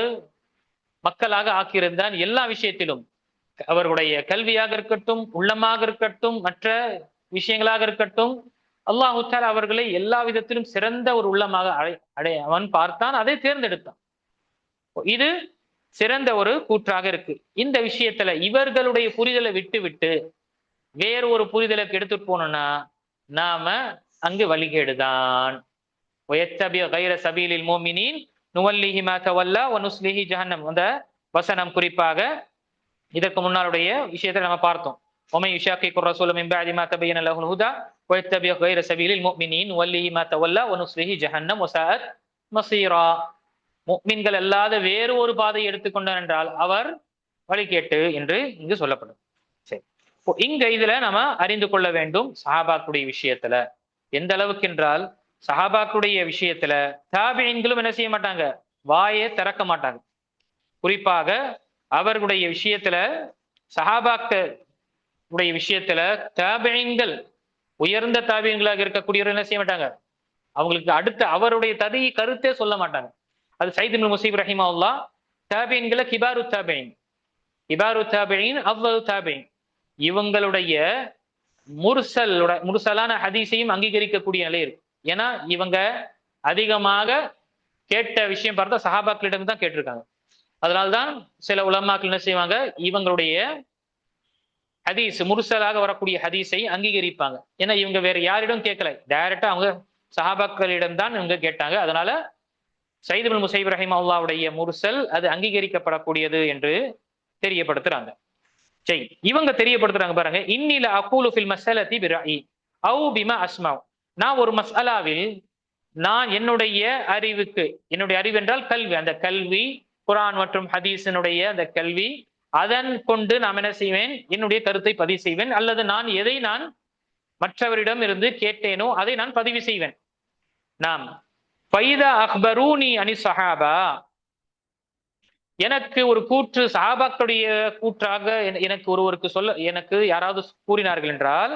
[SPEAKER 1] மக்களாக ஆக்கியிருந்தான். எல்லா விஷயத்திலும், அவர்களுடைய கல்வியாக இருக்கட்டும், உள்ளமாக இருக்கட்டும், மற்ற விஷயங்களாக இருக்கட்டும், அல்லாஹு தஆலா அவர்களை எல்லா விதத்திலும் சிறந்த ஒரு உள்ளமாக அவன் பார்த்தான், அதை தேர்ந்தெடுத்தான். இது சிறந்த ஒரு கூற்றாக இருக்கு. இந்த விஷயத்துல இவர்களுடைய புரிதலை விட்டு வேறு ஒரு புரிதலுக்கு எடுத்துட்டு போனோம்னா நாம அங்கு வழிகேடுதான். அந்த வசனம் குறிப்பாக இதற்கு முன்னாளுடைய விஷயத்தை நம்ம பார்த்தோம். முஃமின்கள் அல்லாத வேறு ஒரு பாதையை எடுத்துக்கொண்டார் என்றால் அவர் வழிகேட்டு என்று இங்கு சொல்லப்படும். சரி, இங்க இதுல நம்ம அறிந்து கொள்ள வேண்டும் சஹாபாக்குடைய விஷயத்துல எந்த அளவுக்கு என்றால், சஹாபாக்குடைய விஷயத்துல தாபிஈன்களும் என்ன செய்ய மாட்டாங்க, வாயை திறக்க மாட்டாங்க. குறிப்பாக அவர்களுடைய விஷயத்துல, சஹாபாக்களுடைய விஷயத்துல தாபிஈன்கள் உயர்ந்த தாபிஈன்களாக இருக்கக்கூடியவர்கள் என்ன செய்ய மாட்டாங்க, அவங்களுக்கு அடுத்த அவருடைய கருத்தே சொல்ல மாட்டாங்க. அது சயீத் இப்னு முஸையிப் ரஹிமஹுல்லாஹ் தாபிஈன்கள கிபாரு தாபிஈன், அவ்வளவு தாபிஈன், இவங்களுடைய முர்சலான ஹதீஸையும் அங்கீகரிக்கக்கூடிய நிலை இருக்கு. ஏன்னா இவங்க அதிகமாக கேட்ட விஷயம் பார்த்தா சஹாபாக்களிடம் தான் கேட்டிருக்காங்க. அதனால்தான் சில உலமாக்கள் என்ன செய்வாங்க, இவங்களுடைய ஹதீஸ் முர்சலாக வரக்கூடிய ஹதீஸை அங்கீகரிப்பாங்க. ஏன்னா இவங்க வேற யாரிடம் கேட்கல, டைரக்டா அவங்க சஹாபாக்களிடம் தான் இவங்க கேட்டாங்க. அதனால சயீத் இப்னு முஸையிப் ரஹிமஹுல்லாஹ்வுடைய முர்சல் அது அங்கீகரிக்கப்படக்கூடியது என்று தெரியப்படுத்துறாங்க. சரி, இவங்க தெரியப்படுத்துறாங்க பாருங்க, இன்னில அகூலு ஃபில் மஸ்அலதி பிராயி அவு பிமா அஸ்மாஉ. நான் ஒரு மஸ்அலாவில் நான் என்னுடைய அறிவுக்கு, என்னுடைய அறிவு என்றால் கல்வி, அந்த கல்வி குர்ஆன் மற்றும் ஹதீஸினுடைய அந்த கல்வி, அதன் கொண்டு நான் என்ன செய்வேன், என்னுடைய கருத்தை பதிவு செய்வேன். அல்லது நான் எதை நான் மற்றவரிடம் இருந்து கேட்டேனோ அதை நான் பதிவு செய்வேன். நாம் ஃபைதா அக்பரூனி அனி ஸஹாபா, எனக்கு ஒரு கூற்று சஹாபாக்களுடைய கூற்றாக எனக்கு ஒருவருக்கு சொல்ல எனக்கு யாராவது கூறினார்கள் என்றால்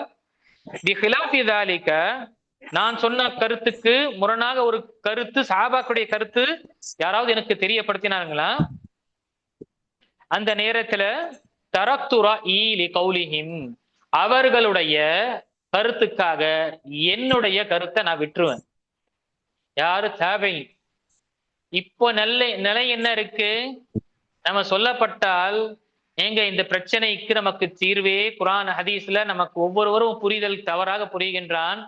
[SPEAKER 1] நான் சொன்ன கருத்துக்கு முரணாக ஒரு கருத்து சஹாபாக்களுடைய கருத்து யாராவது எனக்கு தெரியப்படுத்தினாங்களா, அந்த நேரத்துல தரக்துரா ஈலி கௌலிஹிம், அவர்களுடைய கருத்துக்காக என்னுடைய கருத்தை நான் விட்டுருவேன். யாரு? தாபை. இப்போ நிலை என்ன இருக்கு? நம்ம சொல்லப்பட்டால் ஏங்க இந்த பிரச்சனைக்கு நமக்கு தீர்வே குர்ஆன் ஹதீஸ்ல நமக்கு ஒவ்வொருவரும் புரிதல் தவறாக புரிகின்றான்,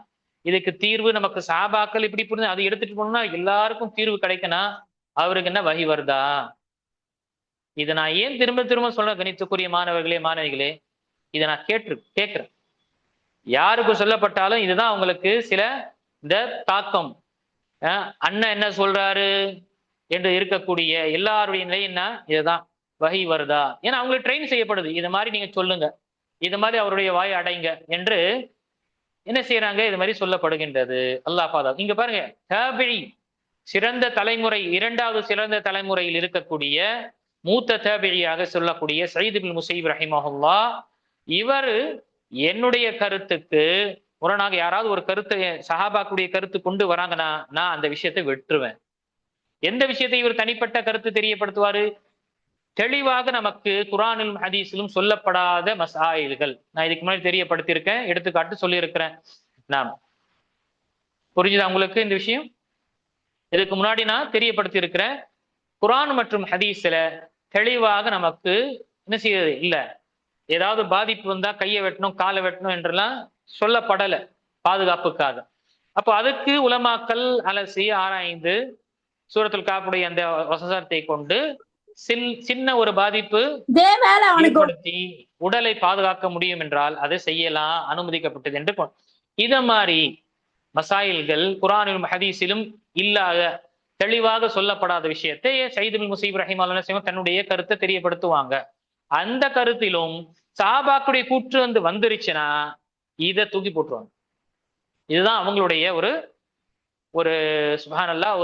[SPEAKER 1] இதுக்கு தீர்வு நமக்கு சஹாபாக்கள் இப்படி புரிஞ்சு அதை எடுத்துட்டு போனோம்னா எல்லாருக்கும் தீர்வு கிடைக்கணும், அவருக்கு என்ன வகி வருதா? இதை நான் ஏன் திரும்ப திரும்ப சொல்றேன் கணித்துக்குரிய மாணவர்களே மாணவிகளே, இதை நான் கேட்கிறேன். யாருக்கு சொல்லப்பட்டாலும் இதுதான் அவங்களுக்கு சில இந்த தாக்கம். அண்ணன் என்ன சொல்றாரு என்று இருக்கக்கூடிய எல்லாருடைய நிலை என்ன, இதுதான் வகை வருதா? ஏன்னா அவங்களுக்கு ட்ரெயின் செய்யப்படுது, இது மாதிரி நீங்க சொல்லுங்க, இது மாதிரி அவருடைய வாய் அடைங்க என்று என்ன செய்யறாங்க, இது மாதிரி சொல்லப்படுகின்றது. அல்லாஹ் பாதா. இங்க பாருங்க, தாபிஈ சிறந்த தலைமுறை, இரண்டாவது சிறந்த தலைமுறையில் இருக்கக்கூடிய மூத்த தாபிஈயாக சொல்லக்கூடிய சயீத் இப்னு முஸையிப் ரஹிமஹுல்லாஹ், இவர் என்னுடைய கருத்துக்கு முரணாக யாராவது ஒரு கருத்தை சஹாபாக்குடைய கருத்து கொண்டு வராங்கன்னா நான் அந்த விஷயத்தை வெட்டுருவேன். எந்த விஷயத்தை இவர் தனிப்பட்ட கருத்து தெரியப்படுத்துவாரு? தெளிவாக நமக்கு குர்ஆனிலும் ஹதீஸிலும் சொல்லப்படாத மசாயில்கள் நான் இதுக்கு முன்னாடி தெரியப்படுத்தியிருக்கேன், எடுத்துக்காட்டு சொல்லியிருக்கிறேன். நாம் புரிஞ்சுதா உங்களுக்கு இந்த விஷயம்? இதுக்கு முன்னாடி நான் தெரியப்படுத்தி இருக்கிறேன். குர்ஆன் மற்றும் ஹதீஸ்ல தெளிவாக நமக்கு என்ன செய்யறது இல்ல, ஏதாவது பாதிப்பு வந்தா கையை வெட்டணும் காலை வெட்டணும் என்றெல்லாம் சொல்லப்படலை பாதுகாப்புக்காக. அப்போ அதுக்கு உலமாக்கள் அலசி ஆராய்ந்து சூரத்துல் காஃபுடைய அந்த வசனத்தை கொண்டு சின்ன ஒரு பாதிப்பு ஏற்படுத்தி உடலை பாதுகாக்க முடியும் என்றால் அதை செய்யலாம், அனுமதிக்கப்பட்டது என்று. இத மாதிரி மசாயில்கள் குர்ஆனிலும் ஹதீஸிலும் இல்லாத தெளிவாக சொல்லப்படாத விஷயத்தை சயீத் இப்னு முஸையிப் ரஹிமஹுல்லாஹ் தன்னுடைய கருத்தை தெரியப்படுத்துவாங்க. அந்த கருத்திலும் சஹாபாக்களுடைய கூற்று வந்துருச்சுன்னா இதை தூக்கி போட்டுருவாங்க. இதுதான் அவங்களுடைய ஒரு சுப்ஹானல்லாஹ்,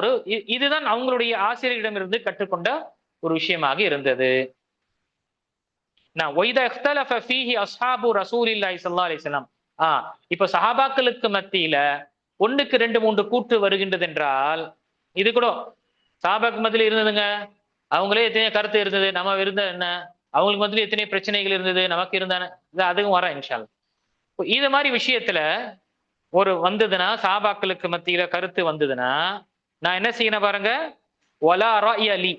[SPEAKER 1] இதுதான் அவங்களுடைய ஆசிரியரிடமிருந்து கற்றுக்கொண்ட ஒரு விஷயமாக இருந்தது. இப்ப சஹாபாக்களுக்கு மத்தியில ஒண்ணுக்கு 2-3 கூற்று வருகின்றது என்றால், இது கூட சஹாபாக்கு மத்தியில இருந்ததுங்க, அவங்களே எத்தனை கருத்து இருந்தது, நம்ம இருந்த என்ன, அவங்களுக்கு மத்தியில எத்தனை பிரச்சனைகள் இருந்தது, நமக்கு இருந்தான, அதுவும் வர இன்ஷா அல்லாஹ். இது மாதிரி விஷயத்துல ஒரு வந்ததுன்னா, சஹாபாக்களுக்கு மத்தியில கருத்து வந்ததுன்னா நான் என்ன செய்யணும் பாருங்க, வலா ரஅய லி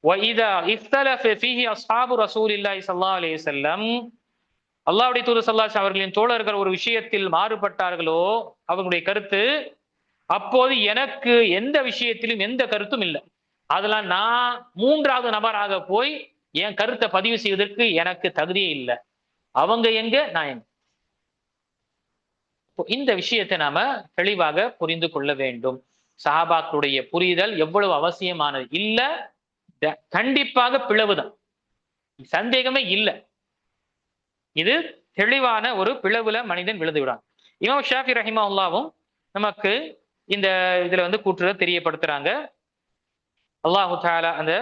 [SPEAKER 1] வஇதா இஃப்தலஃப ஃபீஹி அஸ்ஹாபு ரசூலில்லாஹி ஸல்லல்லாஹு அலைஹி வஸல்லம், அல்லாஹ்வுடைய தூதர் ஸல்லல்லாஹு அலைஹி வஸல்லம் அவர்களின் தோழர்கள் ஒரு விஷயத்தில் மாறுபட்டார்களோ அவங்களுடைய கருத்து, அப்போது எனக்கு எந்த விஷயத்திலும் எந்த கருத்தும் இல்லை. அதெல்லாம் நான் 3வது நபராக போய் என் கருத்தை பதிவு செய்வதற்கு எனக்கு தகுதியே இல்லை. அவங்க எங்க, நான் எங்க. இந்த விஷயத்தை நாம தெளிவாக புரிந்து கொள்ள வேண்டும். சஹாபாக்களுடைய புரிதல் எவ்வளவு அவசியமானது. இல்ல கண்டிப்பாக பிளவுதான், சந்தேகமே இல்லை. இது தெளிவான ஒரு பிளவுல மனிதன் விழுந்து விடான். இமாம் ஷாஃபி ரஹிமஹுல்லாஹ்வும் நமக்கு இந்த இதுல கூற்று தெரியப்படுத்துறாங்க. அல்லாஹு தஆலா அந்த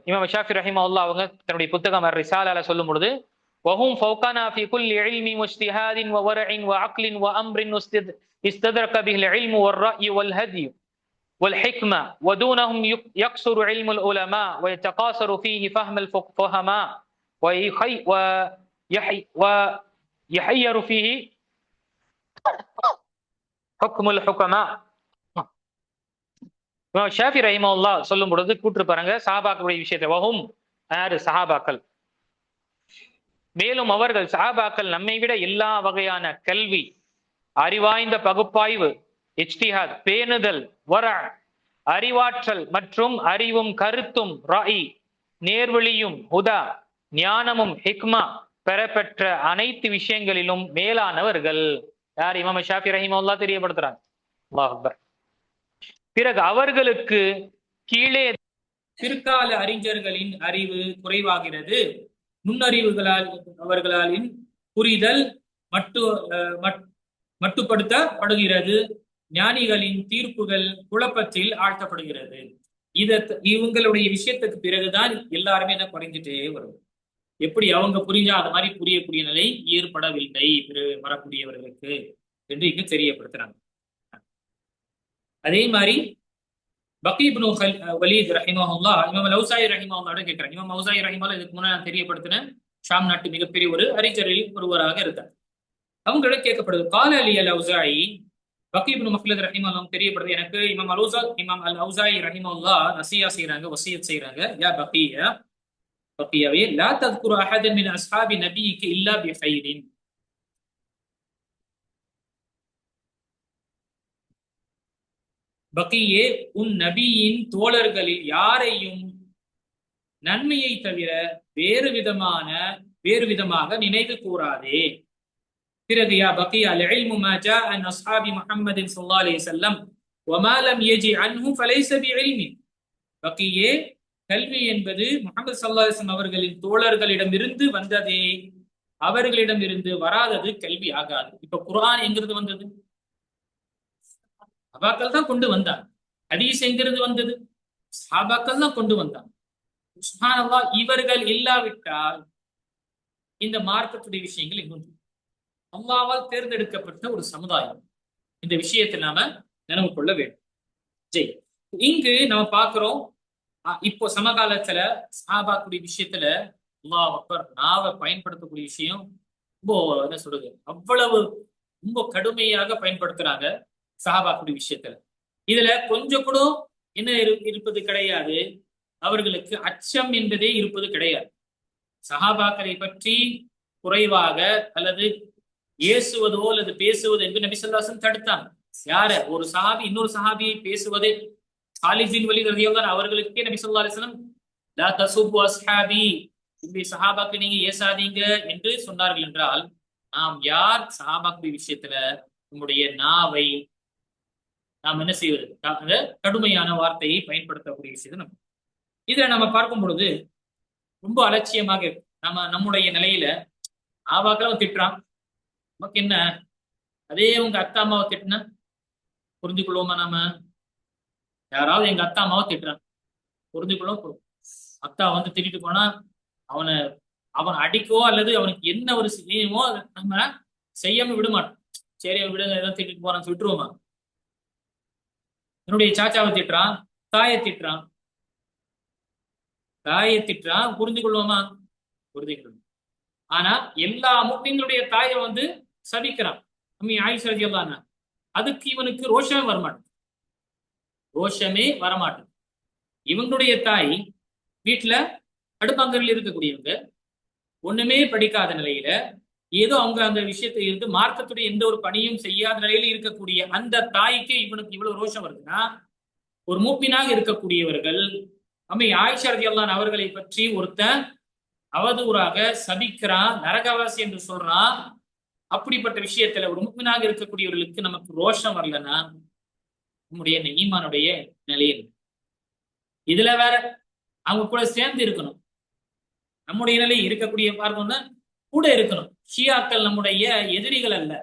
[SPEAKER 1] இமாம் ஷாஃபி ரஹிமஹுல்லாஹ் அவங்க தன்னுடைய புத்தகம் ரிசாலால சொல்லும் பொழுது, وهم فوقنا في كل علم واجتهاد وورع وعقل وامر استدرك به العلم والرأي والهدي والحكمة ودونهم يقصر علم العلماء ويتقاصر فيه فهم الفهماء ويحير فيه حكم الحكماء. ஷாஃபி ரஹிமஹுல்லாஹ் சொல்லும் பொழுது கூற்று பாருங்க, சஹாபாக்களுடைய விஷயத்தை, வஹும் யாரு, சஹாபாக்கள், மேலும் அவர்கள் சஹாபாக்கள் நம்மை விட எல்லா வகையான கல்வி, அறிவாய்ந்த பகுப்பாய்வு, இஜ்திஹாத் பேணுதல், வர அறிவாற்றல் மற்றும் அறிவும் கருத்தும், ராயி நேர்வழியும், ஹுதா ஞானமும், ஹிக்மா பெறப்பெற்ற அனைத்து விஷயங்களிலும் மேலானவர்கள். யார்? இமாம் ஷாஃபி ரஹிமஹுல்லாஹ் தெரியப்படுத்துறாங்க. அல்லாஹ் அக்பர். பிறகு அவர்களுக்கு கீழே பிற்கால அறிஞர்களின் அறிவு குறைவாகிறது, நுண்ணறிவுகளால் அவர்களின் புரிதல் மட்டுப்படுத்தப்படுகிறது, ஞானிகளின் தீர்ப்புகள் குழப்பத்தில் ஆழ்த்தப்படுகிறது.
[SPEAKER 2] இவங்களுடைய விஷயத்துக்கு பிறகுதான் எல்லாருமே என்ன குறைஞ்சிட்டே வரும். எப்படி அவங்க புரிஞ்சா அது மாதிரி புரியக்கூடிய நிலை ஏற்படவில்லை வரக்கூடியவர்களுக்கு என்று இங்கு தெரியப்படுத்துறாங்க. அதே மாதிரி பக்கி இப்னு வலீத் ரஹிமஹுல்லாஹ் இமாம் அல்-அவுஸாஇ ரஹிமஹுல்லாஹ் கேட்கிறாங்க. இமாம் அவுஸாஇ ரஹிமஹுல்லாஹ் இதுக்கு முன்னாடி நான் தெரியப்படுத்தின ஷாம் நாட்டு மிகப்பெரிய ஒரு அறிஞரில் ஒருவராக இருந்தார். அவங்களோட கேட்கப்படுது கால அலி அல்-அவுஸாஇ பக்கி இப்னு மக்லத் ரஹிமஹுல்லாஹ் தெரியப்படுது, எனக்கு இமாம் அல்-அவுஸாஇ ரஹிமஹுல்லாஹ் நசியா செய்றாங்க, வசியத் செய்றாங்க. யா பக்கியாவே லா தذ்குரு அஹதன் மின் அஸ்ஹாபி நபியிக இல்லா பிகைரின். பக்கியே, உன் நபியின் தோழர்களில் யாரையும் நன்மையை தவிர வேறு விதமாக நினைவு கூறாதே. பிறகு யா பக்கியா அல்-இல்மு மா ஜாஅ அன் அஸ்ஹாபி முஹம்மதின் ஸல்லல்லாஹு அலைஹி வஸல்லம் வமா லம் யஜி அன்ஹு ஃபலைஸ பிஇல்மி. பக்கியே, கல்வி என்பது முஹம்மது ஸல்லல்லாஹு அலைஹி வஸல்லம் அவர்களின் தோழர்களிடமிருந்து வந்ததே, அவர்களிடமிருந்து வராதது கல்வி ஆகாது. இப்ப குர்ஆன் எங்கிருந்து வந்தது? சஹாபாக்கள் தான் கொண்டு வந்தாங்க. ஹதீஸ் எங்கிருந்து வந்தது? சஹாபாக்கள் தான் கொண்டு வந்தாங்க. சுப்ஹானல்லாஹ், இவர்கள் இல்லாவிட்டால் இந்த மார்க்கத்துடைய விஷயங்கள் எங்கும் அல்லாஹ்வால் தேர்ந்தெடுக்கப்பட்ட ஒரு சமுதாயம். இந்த விஷயத்தை நாம நினைவு கொள்ள வேண்டும். ஜெய் இங்கு நம்ம பார்க்கிறோம், இப்போ சமகாலத்துல சஹாபாக்குடைய விஷயத்துல அல்லாஹ் அக்பர் நாவை பயன்படுத்தக்கூடிய விஷயம் ரொம்ப என்ன சொல்றது, அவ்வளவு ரொம்ப கடுமையாக பயன்படுத்துறாங்க சஹாபாக்குடைய விஷயத்துல. இதுல கொஞ்சம் கூட என்ன இருப்பது கிடையாது, அவர்களுக்கு அச்சம் என்பதே இருப்பது கிடையாது. சஹாபாக்களை பற்றி குறைவாக அல்லது ஏசுவதோ அல்லது பேசுவது என்று நபி ஸல்லல்லாஹு அலைஹி வஸல்லம் தடுத்தாங்க. யார? ஒரு சஹாபி இன்னொரு சஹாபியை பேசுவது, காலித் பின் வலீத் ரலியல்லாஹு அவர்களுக்கே நபி ஸல்லல்லாஹு அலைஹி வஸல்லம் லா தஸுப்பு அஸ்ஹாபி, இந்த சஹாபாக்கு நீங்க ஏசாதீங்க என்று சொன்னார்கள் என்றால், நாம் யார் சஹாபாக்குடைய விஷயத்துல நம்முடைய நாவை நாம் என்ன செய்வது, கடுமையான வார்த்தையை பயன்படுத்தக்கூடிய விஷயத்தை நம்ம இதுல நம்ம பார்க்கும் பொழுது ரொம்ப அலட்சியமாக இருக்கு. நம்முடைய நிலையில ஆபாக்களும் திட்டுறான், நமக்கு என்ன? அதே உங்க அத்தா அம்மாவை திட்டுனா புரிஞ்சு கொள்வோமா? நாம யாராவது எங்க அத்தா அம்மாவை திட்டுறான், புரிஞ்சு கொள்வோம். அத்தா வந்து திட்டிட்டு போனா அவன் அடிக்கவோ அல்லது அவனுக்கு என்ன ஒரு செய்யுமோ நம்ம செய்யாம விட மாட்டோம். சரி விடுங்க, ஏதோ திட்டிட்டு போறான்னு விட்டுருவோமா? என்னுடைய சாச்சாவை திட்டுறான், தாயை திட்டுறான், புரிஞ்சு கொள்வோமா? புரிஞ்சு கொள்வோம். ஆனா எல்லா முஸ்லிம்களுடைய தாயை வந்து சபிக்கிறான், அம்மி ஆயிஷா ரலியல்லாஹு அன்ஹா, அதுக்கு இவனுக்கு ரோஷமே வரமாட்டேன். இவங்களுடைய தாய் வீட்டுல அடுப்பாங்கரையில் இருக்கக்கூடியவங்க, ஒண்ணுமே படிக்காத நிலையில, ஏதோ அவங்க அந்த விஷயத்தை இருந்து மார்க்கத்துடைய எந்த ஒரு பணியும் செய்யாத நிலையில இருக்கக்கூடிய அந்த தாய்க்கு இவனுக்கு இவ்வளவு ரோஷம் வருதுன்னா, ஒரு மூப்பினாக இருக்கக்கூடியவர்கள் அம்மை ஆயிஷா ரலியல்லாஹு அன்ஹா அவர்களை பற்றி ஒருத்தன் அவதூறாக சபிக்கிறான், நரகவாசி என்று சொல்றான். அப்படிப்பட்ட விஷயத்துல ஒரு முக்மினாக இருக்கக்கூடியவர்களுக்கு நமக்கு ரோஷம் வரலன்னா நம்முடைய ஈமானுடைய நிலையில் இதுல வேற அவங்க கூட சேர்ந்து இருக்கணும். நம்முடைய நிலை இருக்கக்கூடிய பார்த்தோம்னா கூட இருக்கணும். ஷியாக்கள் நம்முடைய எதிரிகள் அல்ல,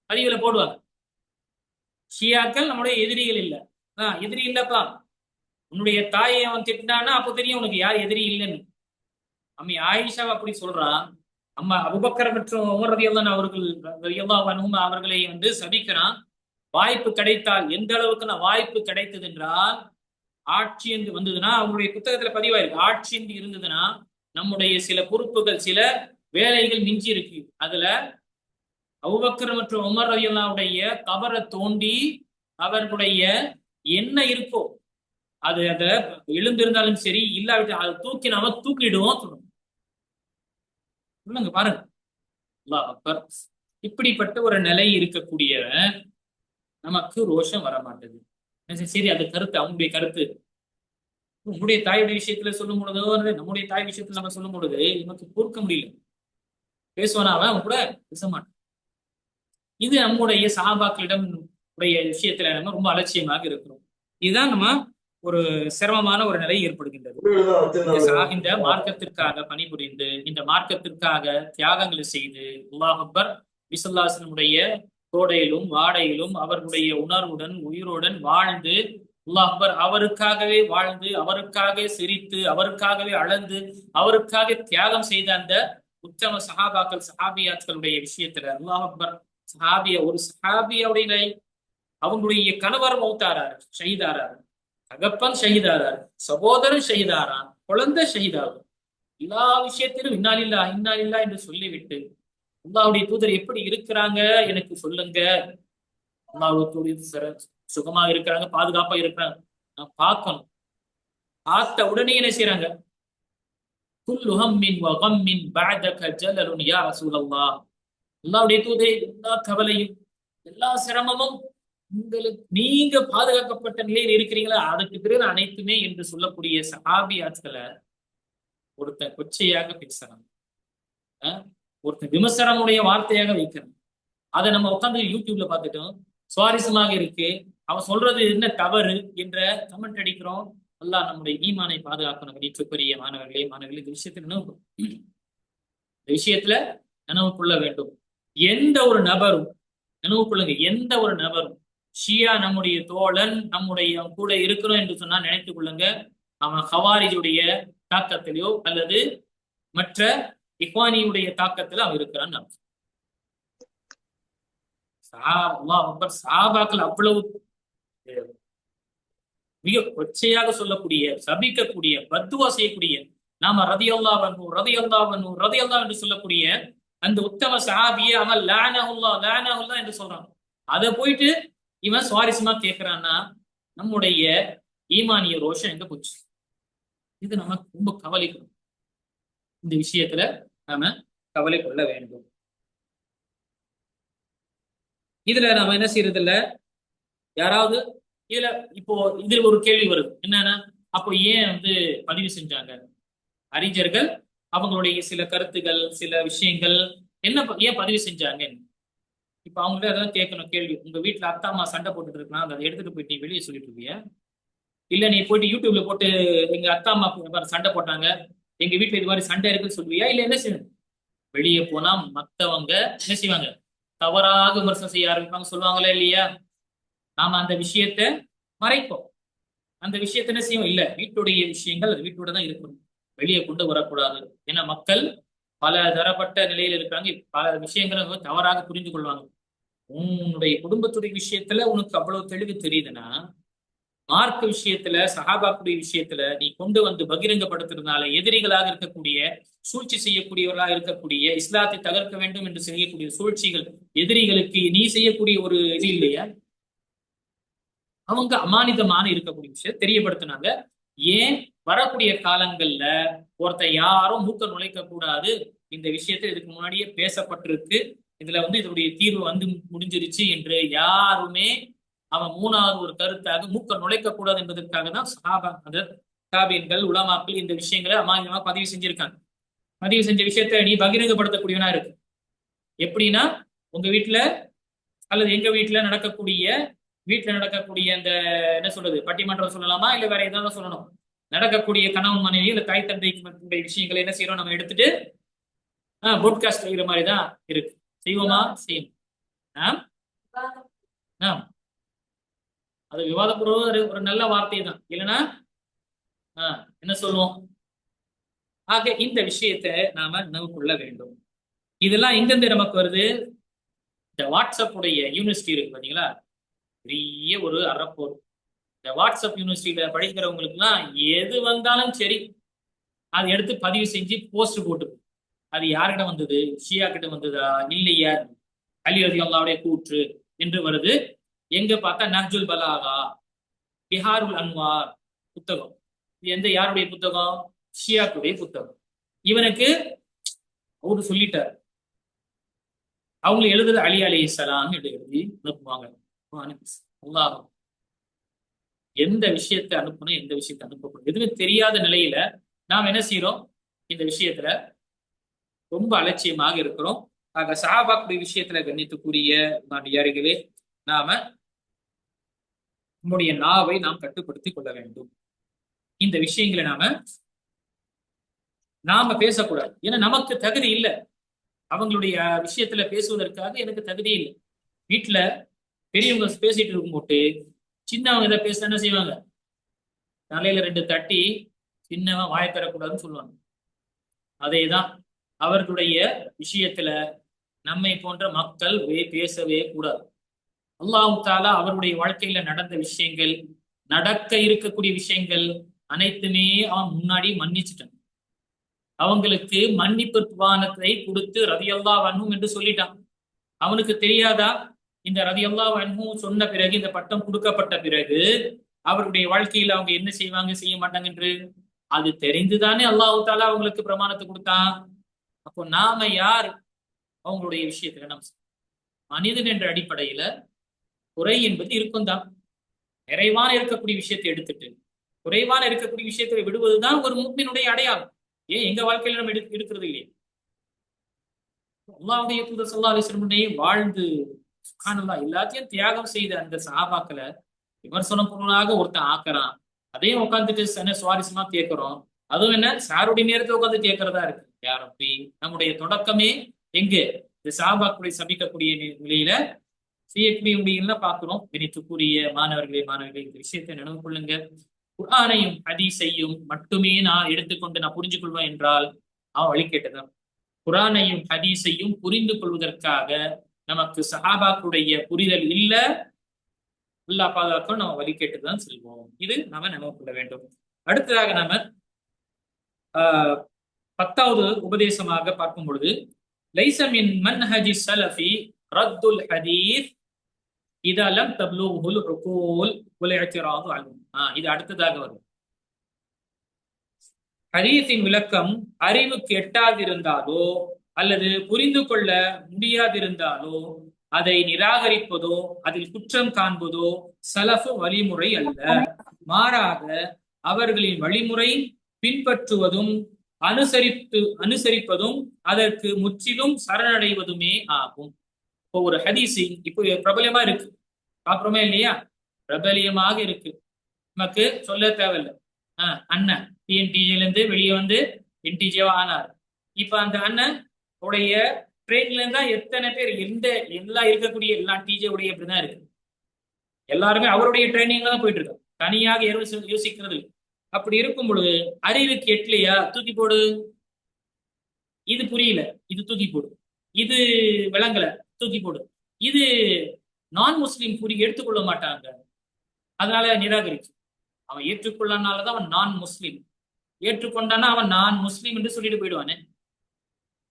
[SPEAKER 2] பதிவுல போடுவாங்க. ஷியாக்கள் நம்முடைய எதிரிகள் இல்ல. எதிரி இல்லப்பா, உன்னுடைய தாயை அவன் திட்டினான்னா அப்போ தெரியும் உனக்கு யார் எதிரி இல்லைன்னு. அம்மி ஆயிஷாவை அப்படி சொல்றான். அம்மா அபூபக்கர் மற்றும் உமர் ரலியல்லாஹு அன்ஹும் அவர்களை வந்து சபிக்கிறான். வாய்ப்பு கிடைத்தால், எந்த அளவுக்கு வாய்ப்பு கிடைத்தது என்றால், ஆட்சி என்று வந்ததுன்னா அவங்களுடைய புத்தகத்துல பதிவாயிருக்கு, ஆட்சி என்று இருந்ததுன்னா நம்முடைய சில பொறுப்புகள் சில வேலைகள் மிஞ்சி இருக்கு, அதுல அபூபக்கர் மற்றும் உமர் ரலியல்லாஹுடைய கபரை தோண்டி அவர்களுடைய என்ன இருக்கோ அது அத எழுந்திருந்தாலும் சரி, இல்லாவிட்டு அதை தூக்கி நாம தூக்கிடுவோம் சொல்லணும். பாருங்க, அல்லாஹ் அக்பர். இப்படிப்பட்ட ஒரு நிலை இருக்கக்கூடியவன் நமக்கு ரோஷம் வர மாட்டேது. சரி, அது கருத்து, அவங்களுடைய கருத்து. உங்களுடைய தாயுடைய விஷயத்துல சொல்லும் பொழுதோ நம்முடைய தாய் விஷயத்துல நம்ம சொல்லும் பொழுது நமக்கு பொறுக்க முடியல. பேசுவானா அவன் கூட பேச மாட்டான். இது நம்முடைய சஹாபாக்களிடம் உடைய விஷயத்துல நம்ம ரொம்ப அலட்சியமாக இருக்கிறோம். இதுதான் நம்ம ஒரு சிரமமான ஒரு நிலை ஏற்படுகின்றது. இந்த மார்க்கத்திற்காக பணிபுரிந்து, இந்த மார்க்கத்திற்காக தியாகங்களை செய்து, அல்லாஹ் அக்பர், விசல்லாசனுடைய கோடையிலும் வாடையிலும் அவர்களுடைய உணர்வுடன் உயிரோடன் வாழ்ந்து அல்லாஹ் அக்பர். அவருக்காகவே வாழ்ந்து, அவருக்காகவே சிரித்து, அவருக்காகவே அழந்து, அவருக்காக தியாகம் செய்த அந்த உத்தம சஹாபாக்கள் சஹாபியாக்களுடைய விஷயத்துல அல்லாஹ் அக்பர். ஒரு சஹாபியுடைய அவங்களுடைய கணவர் மௌத்தாரார், ஷஹீதாரார், தகப்பன் ஷஹீதாரார், சகோதரன் ஷஹீதாரான், குழந்தை ஷஹீதாகும். எல்லா விஷயத்திலும் இன்னாலில்லா இன்னாலில்லா என்று சொல்லிவிட்டு அல்லாஹ்வுடைய தூதர் எப்படி இருக்கிறாங்க எனக்கு சொல்லுங்க, அல்லாஹ்வுடைய சுகமா இருக்கிறாங்க, பாதுகாப்பா இருக்கிறாங்க, நான் பார்க்கணும். பார்த்த உடனே என்ன செய்யறாங்க, குல்லு ஹம்மின் வ கம்மின் பஅதக ஜலலுன் யா ரசூலல்லாஹ். அல்லாஹ்வுடைய தூதரே, எல்லா கவலையும் எல்லா சிரமமும் உங்களுக்கு, நீங்க பாதுகாக்கப்பட்ட நிலையில் இருக்கிறீங்களா, அதுக்கு பிறகு அனைத்துமே என்று சொல்லக்கூடிய சஹாபியாட்களை ஒருத்தன் கொச்சையாக பேசுறான், ஒருத்தன் விமர்சனமுடைய வார்த்தையாக வைக்கிறான். அதை நம்ம உட்காந்து யூடியூப்ல பார்த்துட்டோம், சுவாரஸ்யமாக இருக்கு, அவன் சொல்றது என்ன தவறு என்ற கமெண்ட் அடிக்கிறோம். அல்லாஹ் நம்முடைய ஈமானை பாதுகாக்கணும். வீட்டுக்குரிய மாணவர்களே, மாணவர்களே, இந்த விஷயத்துல நினைவு கொள்ள வேண்டும். எந்த ஒரு நபரும் நினைவு கொள்ளுங்க, எந்த ஒரு நபரும் ஷியா நம்முடைய தோழன், நம்முடைய கூட இருக்கணும் என்று சொன்னா நினைத்துக் கொள்ளுங்க, அவன் ஹவாரிஜுடைய தாக்கத்திலோ அல்லது மற்ற இக்வானியுடைய தாக்கத்துல அவன் இருக்கிறான்னு அர்த்தம். சஹாபாக்கள் அவ்வளவு மிக கொச்சையாக சொல்லக்கூடிய, சபிக்கக்கூடிய, பத்துவா செய்யக்கூடிய, நாம ரதியல்லாஹு அன்ஹு ரதியல்லாஹு அன்ஹு ரதியல்லாஹு என்று சொல்லக்கூடிய அந்த உத்தம சஹாபியை அவன் லானஹுல்லாஹ் லானஹுல்லாஹ் என்று சொல்றான். அதை போயிட்டு இவன் சுவாரஸ்யமா கேட்கிறான்னா நம்முடைய ஈமானிய ரோஷம் எங்க போச்சு? இது நமக்கு ரொம்ப கவலைக்கணும். இந்த விஷயத்துல நாம கவலை கொள்ள வேண்டும். இதுல நாம என்ன செய்யறது இல்ல, யாராவது இதுல இப்போ இதுல ஒரு கேள்வி வருது, என்னன்னா அப்போ ஏன் பதிவு செஞ்சாங்க அறிஞர்கள், அவங்களுடைய சில கருத்துகள், சில விஷயங்கள் என்ன ஏன் பதிவு செஞ்சாங்க? இப்ப அவங்கள்ட்ட அதான் கேட்கணும் கேள்வி. உங்க வீட்டுல அத்தா அம்மா சண்டை போட்டுட்டு இருக்கலாம், அதை எடுத்துட்டு போயிட்டு நீ வெளியே சொல்லிட்டு இருக்கிய, இல்ல நீ போயிட்டு யூடியூப்ல போட்டு எங்க அத்தா அம்மா சண்டை போட்டாங்க, எங்க வீட்டுல இது மாதிரி சண்டை இருக்குன்னு சொல்லுவியா, இல்ல என்ன செய்யணும்? வெளியே போனா மத்தவங்க என்ன செய்வாங்க, தவறாக விமர்சனம் செய்ய ஆரம்பிப்பாங்க, சொல்லுவாங்களா இல்லையா? நாம அந்த விஷயத்த மறைப்போம். அந்த விஷயத்த என்ன செய்வோம், இல்ல வீட்டுடைய விஷயங்கள் அது வீட்டோட தான் இருக்கணும், வெளியே கொண்டு வரக்கூடாது. ஏன்னா மக்கள் பல தரப்பட்ட நிலையில இருக்காங்க, பல விஷயங்களை தவறாக புரிந்து கொள்வாங்க. உன்னுடைய குடும்பத்துடைய விஷயத்துல உனக்கு அவ்வளவு தெளிவு தெரியுதுன்னா, மார்க்க விஷயத்துல சஹாபாக்குடைய விஷயத்துல நீ கொண்டு பகிரங்கப்படுத்துறதுனால எதிரிகளாக இருக்கக்கூடிய, சூழ்ச்சி செய்யக்கூடியவர்களாக இருக்கக்கூடிய, இஸ்லாத்தை தகர்க்க வேண்டும் என்று செய்யக்கூடிய சூழ்ச்சிகள், எதிரிகளுக்கு நீ செய்யக்கூடிய ஒரு இது இல்லையா? அவங்க அமானிதமான இருக்கக்கூடிய விஷயம் தெரியப்படுத்தினாங்க. ஏன் வரக்கூடிய காலங்கள்ல ஒருத்தர் யாரும் மூக்க நுழைக்க கூடாது, இந்த விஷயத்தை இதுக்கு முன்னாடியே பேசப்பட்டிருக்கு, இதுல இதனுடைய தீர்வு முடிஞ்சிருச்சு என்று யாருமே அவன் மூணாவது ஒரு கருத்தாக மூக்க நுழைக்க கூடாது என்பதற்காக தான் தாபீன்கள், உலமாக்கள் இந்த விஷயங்களை அமானிதமாக பதிவு செஞ்சிருக்காங்க. பதிவு செஞ்ச விஷயத்த நீ பகிரங்கப்படுத்தக்கூடியவனா இருக்கு. எப்படின்னா உங்க வீட்டுல அல்லது எங்க வீட்டுல நடக்கக்கூடிய அந்த என்ன சொல்றது பட்டிமன்றம் சொல்லலாமா, இல்ல வேற ஏதாவது சொல்லணும், நடக்கக்கூடிய கணவன் மனைவி இல்ல தாய் தந்தைக்கு விஷயங்களை என்ன செய்யறோம், நம்ம எடுத்துட்டு போட்காஸ்ட் செய்யற மாதிரிதான் இருக்கு. செய்வோமா? செய்யும். அது விவாதப்பூர்வ ஒரு நல்ல வார்த்தை தான், இல்லைன்னா என்ன சொல்லுவோம்? ஆக இந்த விஷயத்தை நாம நினைவு கொள்ள வேண்டும். இதெல்லாம் எங்கிருந்து நமக்கு வருது? இந்த வாட்ஸ்அப் உடைய யூனிவர்சிட்டி இருக்கு பாத்தீங்களா, பெரிய ஒரு அறப்போர். இந்த வாட்ஸ்அப் யூனிவர்சிட்டியில படிக்கிறவங்களுக்குலாம் எது வந்தாலும் சரி அதை எடுத்து பதிவு செஞ்சு போஸ்ட் போட்டு, அது யார்கிட்ட வந்தது, ஷியா கிட்ட வந்ததா இல்லையா, அலி ரலியல்லாஹுடைய கூற்று என்று வருது. எங்க பார்த்தா நஹ்ஜுல் பலாகா, பிஹாருல் அன்வார் புத்தகம், இது யாருடைய புத்தகம்? ஷியாக்குடைய புத்தகம். இவனுக்கு அவரு சொல்லிட்டார், அவங்க எழுதுறது அலி அலைஹிஸ்ஸலாம் என்று எழுதி அனுப்புவாங்க. அல்லாஹ் எந்த விஷயத்தை அனுப்பணும், எந்த விஷயத்தை அனுப்பப்படும் எதுவுமே தெரியாத நிலையில நாம் என்ன செய்யறோம், இந்த விஷயத்துல ரொம்ப அலட்சியமாக இருக்கிறோம். ஆக சஹாபாக்குடைய விஷயத்துல கண்ணியத்துக்குரிய யாருகளே, நாம நம்முடைய நாவை நாம் கட்டுப்படுத்திக் கொள்ள வேண்டும். இந்த விஷயங்களை நாம பேசக்கூடாது. ஏன்னா நமக்கு தகுதி இல்லை, அவங்களுடைய விஷயத்துல பேசுவதற்காக எனக்கு தகுதி இல்லை. வீட்டுல பெரியவங்க பேசிட்டு இருக்கும் போட்டு சின்னவங்க இதை பேச என்ன செய்வாங்க, தலையில 2 தட்டி சின்னவன் வாயை தரக்கூடாதுன்னு சொல்லுவாங்க. அதேதான் அவர்களுடைய விஷயத்துல நம்மை போன்ற மக்கள் பேசவே கூடாது. அல்லாஹ் தாலா அவருடைய வாழ்க்கையில நடந்த விஷயங்கள், நடக்க இருக்கக்கூடிய விஷயங்கள் அனைத்துமே அவன் முன்னாடி மன்னிச்சுட்டான். அவங்களுக்கு மன்னிப்பு வானத்தை கொடுத்து ரலியல்லாஹு அன்ஹு என்று சொல்லிட்டான். அவனுக்கு தெரியாதா இந்த ரலியல்லாஹு அன்ஹு சொன்ன பிறகு, இந்த பட்டம் கொடுக்கப்பட்ட பிறகு அவருடைய வாழ்க்கையில அவங்க என்ன செய்வாங்க செய்ய மாட்டாங்க என்று? அது தெரிந்துதானே அல்லாஹ் தாலா அவங்களுக்கு பிரமாணத்தை கொடுத்தான். அப்போ நாம யார் அவங்களுடைய விஷயத்துல? நம்ம மனிதன் என்ற அடிப்படையில குறை என்பது இருக்கும் தான். நிறைவான இருக்கக்கூடிய விஷயத்தை எடுத்துட்டு குறைவான இருக்கக்கூடிய விஷயத்தை விடுவதுதான் ஒரு முஃமினுடைய அடையாளம். ஏன் எங்க வாழ்க்கையில நம்ம எடுக்கிறது இல்லையே? அல்லாஹ்வுடைய தூதர் ஸல்லல்லாஹு அலைஹி வஸல்லம் வாழ்ந்து சுப்ஹானல்லாஹ் எல்லாத்தையும் தியாகம் செய்த அந்த சஹாபாக்களை விமர்சனம் பொருளாக ஒருத்தன் ஆக்குறான். அதே உட்காந்துட்டு சுவாரஸ்யமா கேட்கிறோம். அதுவும் என்ன, சாருடைய நேரத்தை உட்காந்து கேட்கறதா இருக்கு. யார் அப்படி நம்முடைய தொடக்கமே எங்கே? இந்த சஹாபாக்களை சபிக்கக்கூடிய நிலையில செய்யக்கூடிய முடியல பாக்குறோம். வினித்துக்குரிய மாணவர்களே இந்த விஷயத்தை நினைவு கொள்ளுங்க. குர்ஆனையும் ஹதீஸையும் மட்டுமே நான் எடுத்துக்கொண்டு நான் புரிஞ்சு கொள்வேன் என்றால் அவன் வழி கேட்டதான். குர்ஆனையும் ஹதீஸையும் புரிந்து கொள்வதற்காக நமக்கு சஹாபாக்களுடைய புரிதல் இல்ல, அல்லாஹ் பாதுகாக்க நம்ம வழி கேட்டுதான் செல்வோம். இது நாம நினைவு கொள்ள வேண்டும். அடுத்ததாக நாம 10வது உபதேசமாக பார்க்கும் பொழுது, லைஸ மின் மன்ஹஜி ஸலஃபி ரத்துல் ஹதீஸ் இதா லம் தப்லுஹுல் உகூல் வல் இஅ்திராது அன்ஹு. இது அடுத்ததாக வரும். ஹதீஸின் விளக்கம் அறிவுக்கு எட்டாதிருந்தாலோ அல்லது புரிந்து கொள்ள முடியாதிருந்தாலோ அதை நிராகரிப்பதோ அதில் குற்றம் காண்பதோ சலஃபு வழிமுறை அல்ல. மாறாக அவர்களின் வழிமுறை பின்பற்றுவதும் அனுசரிப்பதும் அதற்கு முற்றிலும் சரணடைவதுமே ஆகும். இப்போ ஒரு ஹதீஸ் இப்போ பிரபலமா இருக்கு, பாக்குறோமே இல்லையா? பிரபலியமாக இருக்கு, நமக்கு சொல்ல தேவையில்லை. அண்ணன் டிஎன்டிஜேல இருந்து வெளியே வந்து என்டிஜேவா ஆனார். இப்ப அந்த அண்ணன் உடைய ட்ரெயின்ல இருந்தா எத்தனை பேர் எல்லா இருக்கக்கூடிய எல்லா டிஜே உடைய இப்படிதான் இருக்கு. எல்லாருமே அவருடைய ட்ரைனிங்ல தான் போயிட்டு இருக்கோம், தனியாக யோசிக்கிறது. அப்படி இருக்கும் பொழுது அறிவுக்கு எட்டலையா, தூக்கி போடு. இது புரியல, இது தூக்கி போடு. இது விளங்கல, தூக்கி போடு. இது நான் முஸ்லீம் எடுத்துக்கொள்ள மாட்டாங்க, அதனால நிராகரிச்சு. அவன் ஏற்றுக்கொள்ளனாலதான் அவன் நான் முஸ்லீம், ஏற்றுக்கொண்டானா அவன் நான் முஸ்லீம் என்று சொல்லிட்டு போயிடுவானே.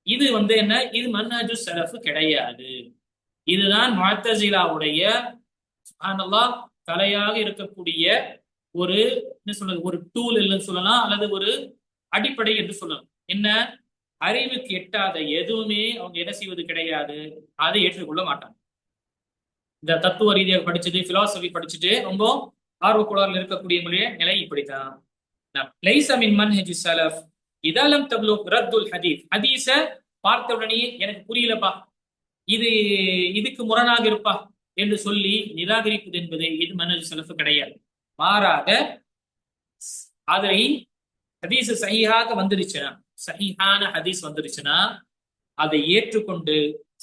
[SPEAKER 2] இது என்ன, இது மன்ஹஜு ஸலஃப் கிடையாது. இதுதான் முஅத்தஸிலாவுடைய சுப்ஹானல்லாஹ் தலையாக இருக்கக்கூடிய ஒரு என்ன சொல்றது, ஒரு டூல் இல்லைன்னு சொல்லலாம், அல்லது ஒரு அடிப்படை என்று சொல்லலாம். என்ன, அறிவுக்கு எட்டாத எதுவுமே அவங்க என்ன செய்வது கிடையாது, அதை ஏற்றுக்கொள்ள மாட்டாங்க. இந்த தத்துவ ரீதியாக படிச்சுட்டு பிலாசபி படிச்சுட்டு ரொம்ப ஆர்வக்குளாரில் இருக்கக்கூடிய நிலை இப்படித்தான். லைஸ மின் மன்ஹஜி ஸலஃப் இதா லம் தப்லுக் ரத்துல் ஹதீஸ். ஹதீஸ பார்த்த உடனே எனக்கு புரியலப்பா, இதுக்கு முரணாக இருப்பா என்று சொல்லி நிராகரிப்பது என்பது இது மன்ஹஜ் ஸலஃப் கிடையாது. மாறாக அதை ஹதீஸ் சஹீஹாக வந்துருச்சுன்னா, சஹீஹான ஹதீஸ் வந்துருச்சுன்னா அதை ஏற்றுக்கொண்டு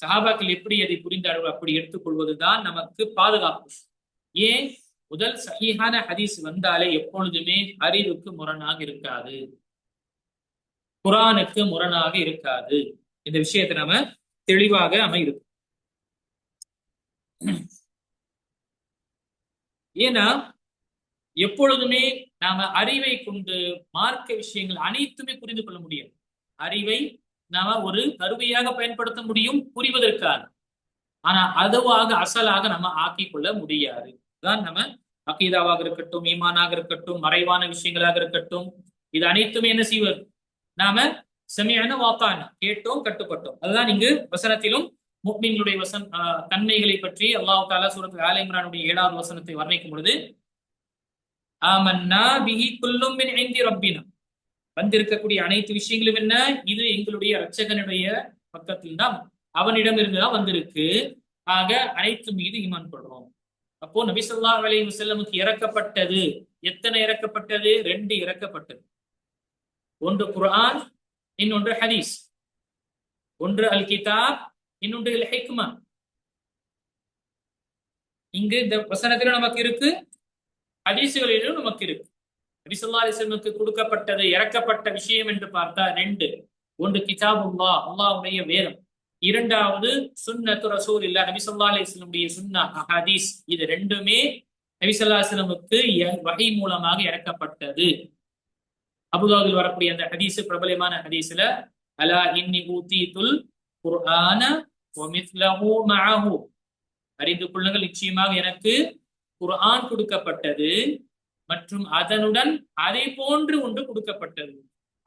[SPEAKER 2] சஹாபாக்கள் எப்படி அதை புரிந்தார்களோ அப்படி எடுத்துக்கொள்வதுதான் நமக்கு பாதுகாப்பு. ஏன், முதல் சஹீஹான ஹதீஸ் வந்தாலே எப்பொழுதுமே அறிவுக்கு முரணாக இருக்காது, குர்ஆனுக்கு முரணாக இருக்காது. இந்த விஷயத்தை நாம தெளிவாக அமையும். ஏன்னா எப்பொழுதுமே நாம அறிவை கொண்டு மார்க்க விஷயங்கள் அனைத்துமே புரிந்து கொள்ள முடியும். அறிவை நாம ஒரு கருவியாக பயன்படுத்த முடியும் புரிவதற்காக, ஆனா அதுவாக அசலாக நம்ம ஆக்கிக் கொள்ள முடியாது. தான் நம்ம அகீதாவாக இருக்கட்டும், ஈமானாக இருக்கட்டும், மறைவான விஷயங்களாக இருக்கட்டும், இது அனைத்துமே என்ன செய்வது, நாம செமையான வாத்தான கேட்டோம் கட்டுப்பட்டோம். அதுதான் இங்கு வசனத்திலும் முஃமின்களுடைய தன்மைகளை பற்றி அல்லாஹ் தஆலா சூரத்துல் ஆல இம்ரானுடைய 7வது வசனத்தை வர்ணிக்கும் பொழுது, ஆமன்னா பிஹி குல்லும் மின் இன்தி ரப்பினா, வந்திருக்கக்கூடிய அனைத்து விஷயங்களும் என்ன, இது எங்களுடைய இரட்சகனுடைய பக்கத்தில் தான், அவனிடம் இருந்துதான் வந்திருக்கு. ஆக அனைத்து மீது ஈமான் கொள்றோம். அப்போ நபி ஸல்லல்லாஹு அலைஹி வஸல்லமுக்கு இறக்கப்பட்டது எத்தனை இறக்கப்பட்டது? 2 இறக்கப்பட்டது. ஒன்று குர்ஆன், இன்னொன்று ஹதீஸ். ஒன்று அல் கிதாப், இன்னொன்று அல் ஹிக்மா. இங்கு இந்த வசனத்தில் நமக்கு இருக்கு ஹதீசுகளிலும் நமக்கு இருக்கு. நபி ஸல்லல்லாஹு அலைஹி வஸல்லமுக்கு கொடுக்கப்பட்டது இறக்கப்பட்ட விஷயம் என்று பார்த்தா ரெண்டு. ஒன்று கிதாபுல்லாஹ், அல்லாஹ்வுடைய வேதம். இரண்டாவது சுன்னத்து ரசூலில்லாஹ், நபி ஸல்லல்லாஹு அலைஹி வஸல்லமுடைய சுன்னா ஹதீஸ். இது ரெண்டுமே நபி ஸல்லல்லாஹு அலைஹி வஸல்லமுக்கு வஹி மூலமாக இறக்கப்பட்டது. அபூதாவுதில் வரக்கூடிய அந்த ஹதீஸ், பிரபலமான ஹதீஸ்ல அலா இன்னி ஊதீதுல் குர்ஆன வ மிஸ்லஹு மஅஹு, அறிந்து கொள்ளுங்கள் நிச்சயமாக எனக்கு குர்ஆன் கொடுக்கப்பட்டது மற்றும் அதனுடன் அதை போன்று ஒன்று கொடுக்கப்பட்டது.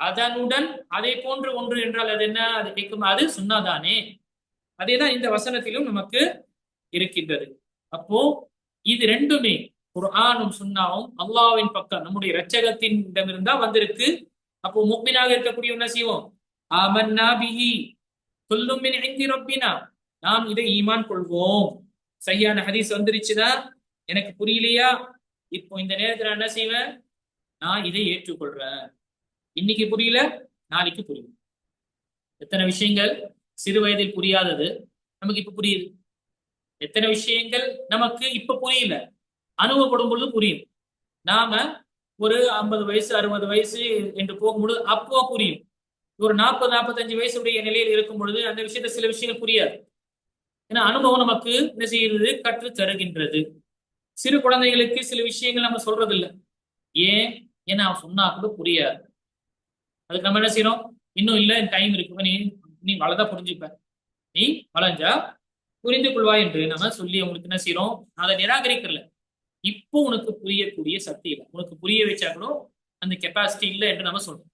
[SPEAKER 2] அதனுடன் அதை போன்று ஒன்று என்றால் அது என்ன? அது கேட்கும், அது சுன்னாதானே. அதேதான் இந்த வசனத்திலும் நமக்கு இருக்கின்றது. அப்போ இது ரெண்டுமே குர்ஆனும் சுன்னாவும் அல்லாஹ்வின் பக்கம் நம்முடைய இரட்சகத்தின் இடமிருந்தா வந்திருக்கு. அப்போ முஃமினாக இருக்கக்கூடிய என்ன செய்வோம்? ஆமன்னா பிஹி குல்லும் மின் இன்தி ரப்பினா, நாம் இதை ஈமான் கொள்வோம். சரியான ஹதீஸ் வந்துருச்சுன்னா எனக்கு புரியலையா, இப்போ இந்த நேரத்துல என்ன செய்வேன்? நான் இதை ஏற்றுக்கொள்றேன். இன்னைக்கு புரியல, நாளைக்கு புரியும். எத்தனை விஷயங்கள் சிறு வயதில் புரியாதது நமக்கு இப்ப புரியுது. எத்தனை விஷயங்கள் நமக்கு இப்ப புரியல, அனுபவப்படும் பொழுது புரியும். நாம ஒரு 50 வயசு 60 வயசு என்று போகும்பொழுது அப்போ புரியும். ஒரு 40-45 வயசுடைய நிலையில் இருக்கும் பொழுது அந்த விஷயத்த சில விஷயங்கள் புரியாது. ஏன்னா அனுபவம் நமக்கு என்ன செய்கிறது? கற்று தருகின்றது. சிறு குழந்தைகளுக்கு சில விஷயங்கள் நம்ம சொல்றது இல்லை. ஏன்? ஏன்னா அவன் சொன்னா கூட புரியாது. அதுக்கு நம்ம என்ன செய்யறோம்? இன்னும் இல்லை, டைம் இருக்கு, நீ வளர்ந்தா புரிஞ்சுப்ப, நீ வளைஞ்சா புரிந்து கொள்வாய் என்று நம்ம சொல்லி அவங்களுக்கு என்ன செய்யறோம்? அதை நிராகரிக்கல. இப்போ உனக்கு புரியக்கூடிய சக்தி இல்லை, உனக்கு புரிய வச்சா கூட அந்த கெப்பாசிட்டி இல்லை என்று நம்ம சொல்றோம்.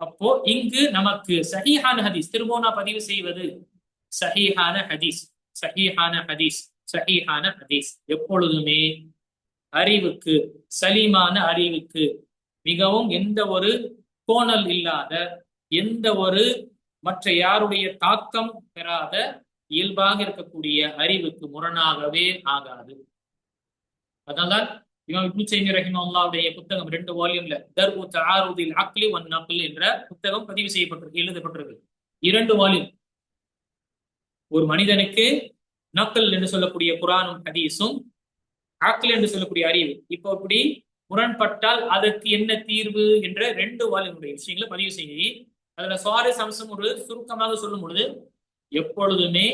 [SPEAKER 2] அப்போ இங்கு நமக்கு சஹீஹான ஹதீஸ், திரும்ப நான் பதிவு செய்வது சஹீஹான ஹதீஸ், சஹீஹான ஹதீஸ், சஹீஹான ஹதீஸ் எப்பொழுதுமே அறிவுக்கு, சலீமான அறிவுக்கு, மிகவும் எந்த ஒரு கோணல் இல்லாத, எந்த ஒரு மற்ற யாருடைய தாக்கம் பெறாத இயல்பாக இருக்கக்கூடிய அறிவுக்கு முரணாகவே ஆகாது. அதனால்தான் இமாம் இப்னு தைமிய்யா ரஹிமஹுல்லாஹ்வுடைய புத்தகம் 2 வால்யூம்ல தர்உ தஆருதில் அக்லி வன் நக்ல் என்ற புத்தகம் பதிவு செய்யப்பட்டிருக்கு, எழுதப்பட்டிருக்கு. 2 வால்யூம். ஒரு மனிதனுக்கு நக்ல் என்று சொல்லக்கூடிய குர்ஆனும் ஹதீஸும், அக்ல் என்று சொல்லக்கூடிய அறிவு, இப்போ இப்படி முரண்பட்டால் அதற்கு என்ன தீர்வு என்ற 2 வால்யூமுடைய விஷயங்களை பதிவு செய்து அதுல சுவாரஸ் அம்சம் ஒரு சுருக்கமாக சொல்லும் பொழுது, எப்பொழுதுமே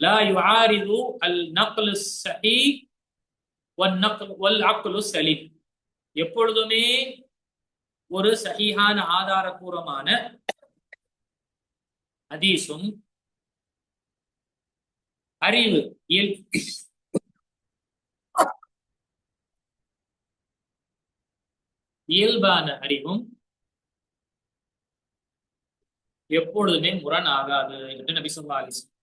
[SPEAKER 2] லா யுஆரிது அல் நக்ல் ஸஹீஹ் வல் அக்லு ஸலீம், எப்பொழுதுமே ஒரு சஹீஹான ஆதாரபூர்வமான ஹதீஸும் அறிவு இயல்பான அறிவும் எப்பொழுதுமே முரண் ஆகாது என்று நபி ஸல்லல்லாஹு அலைஹி வஸல்லம்.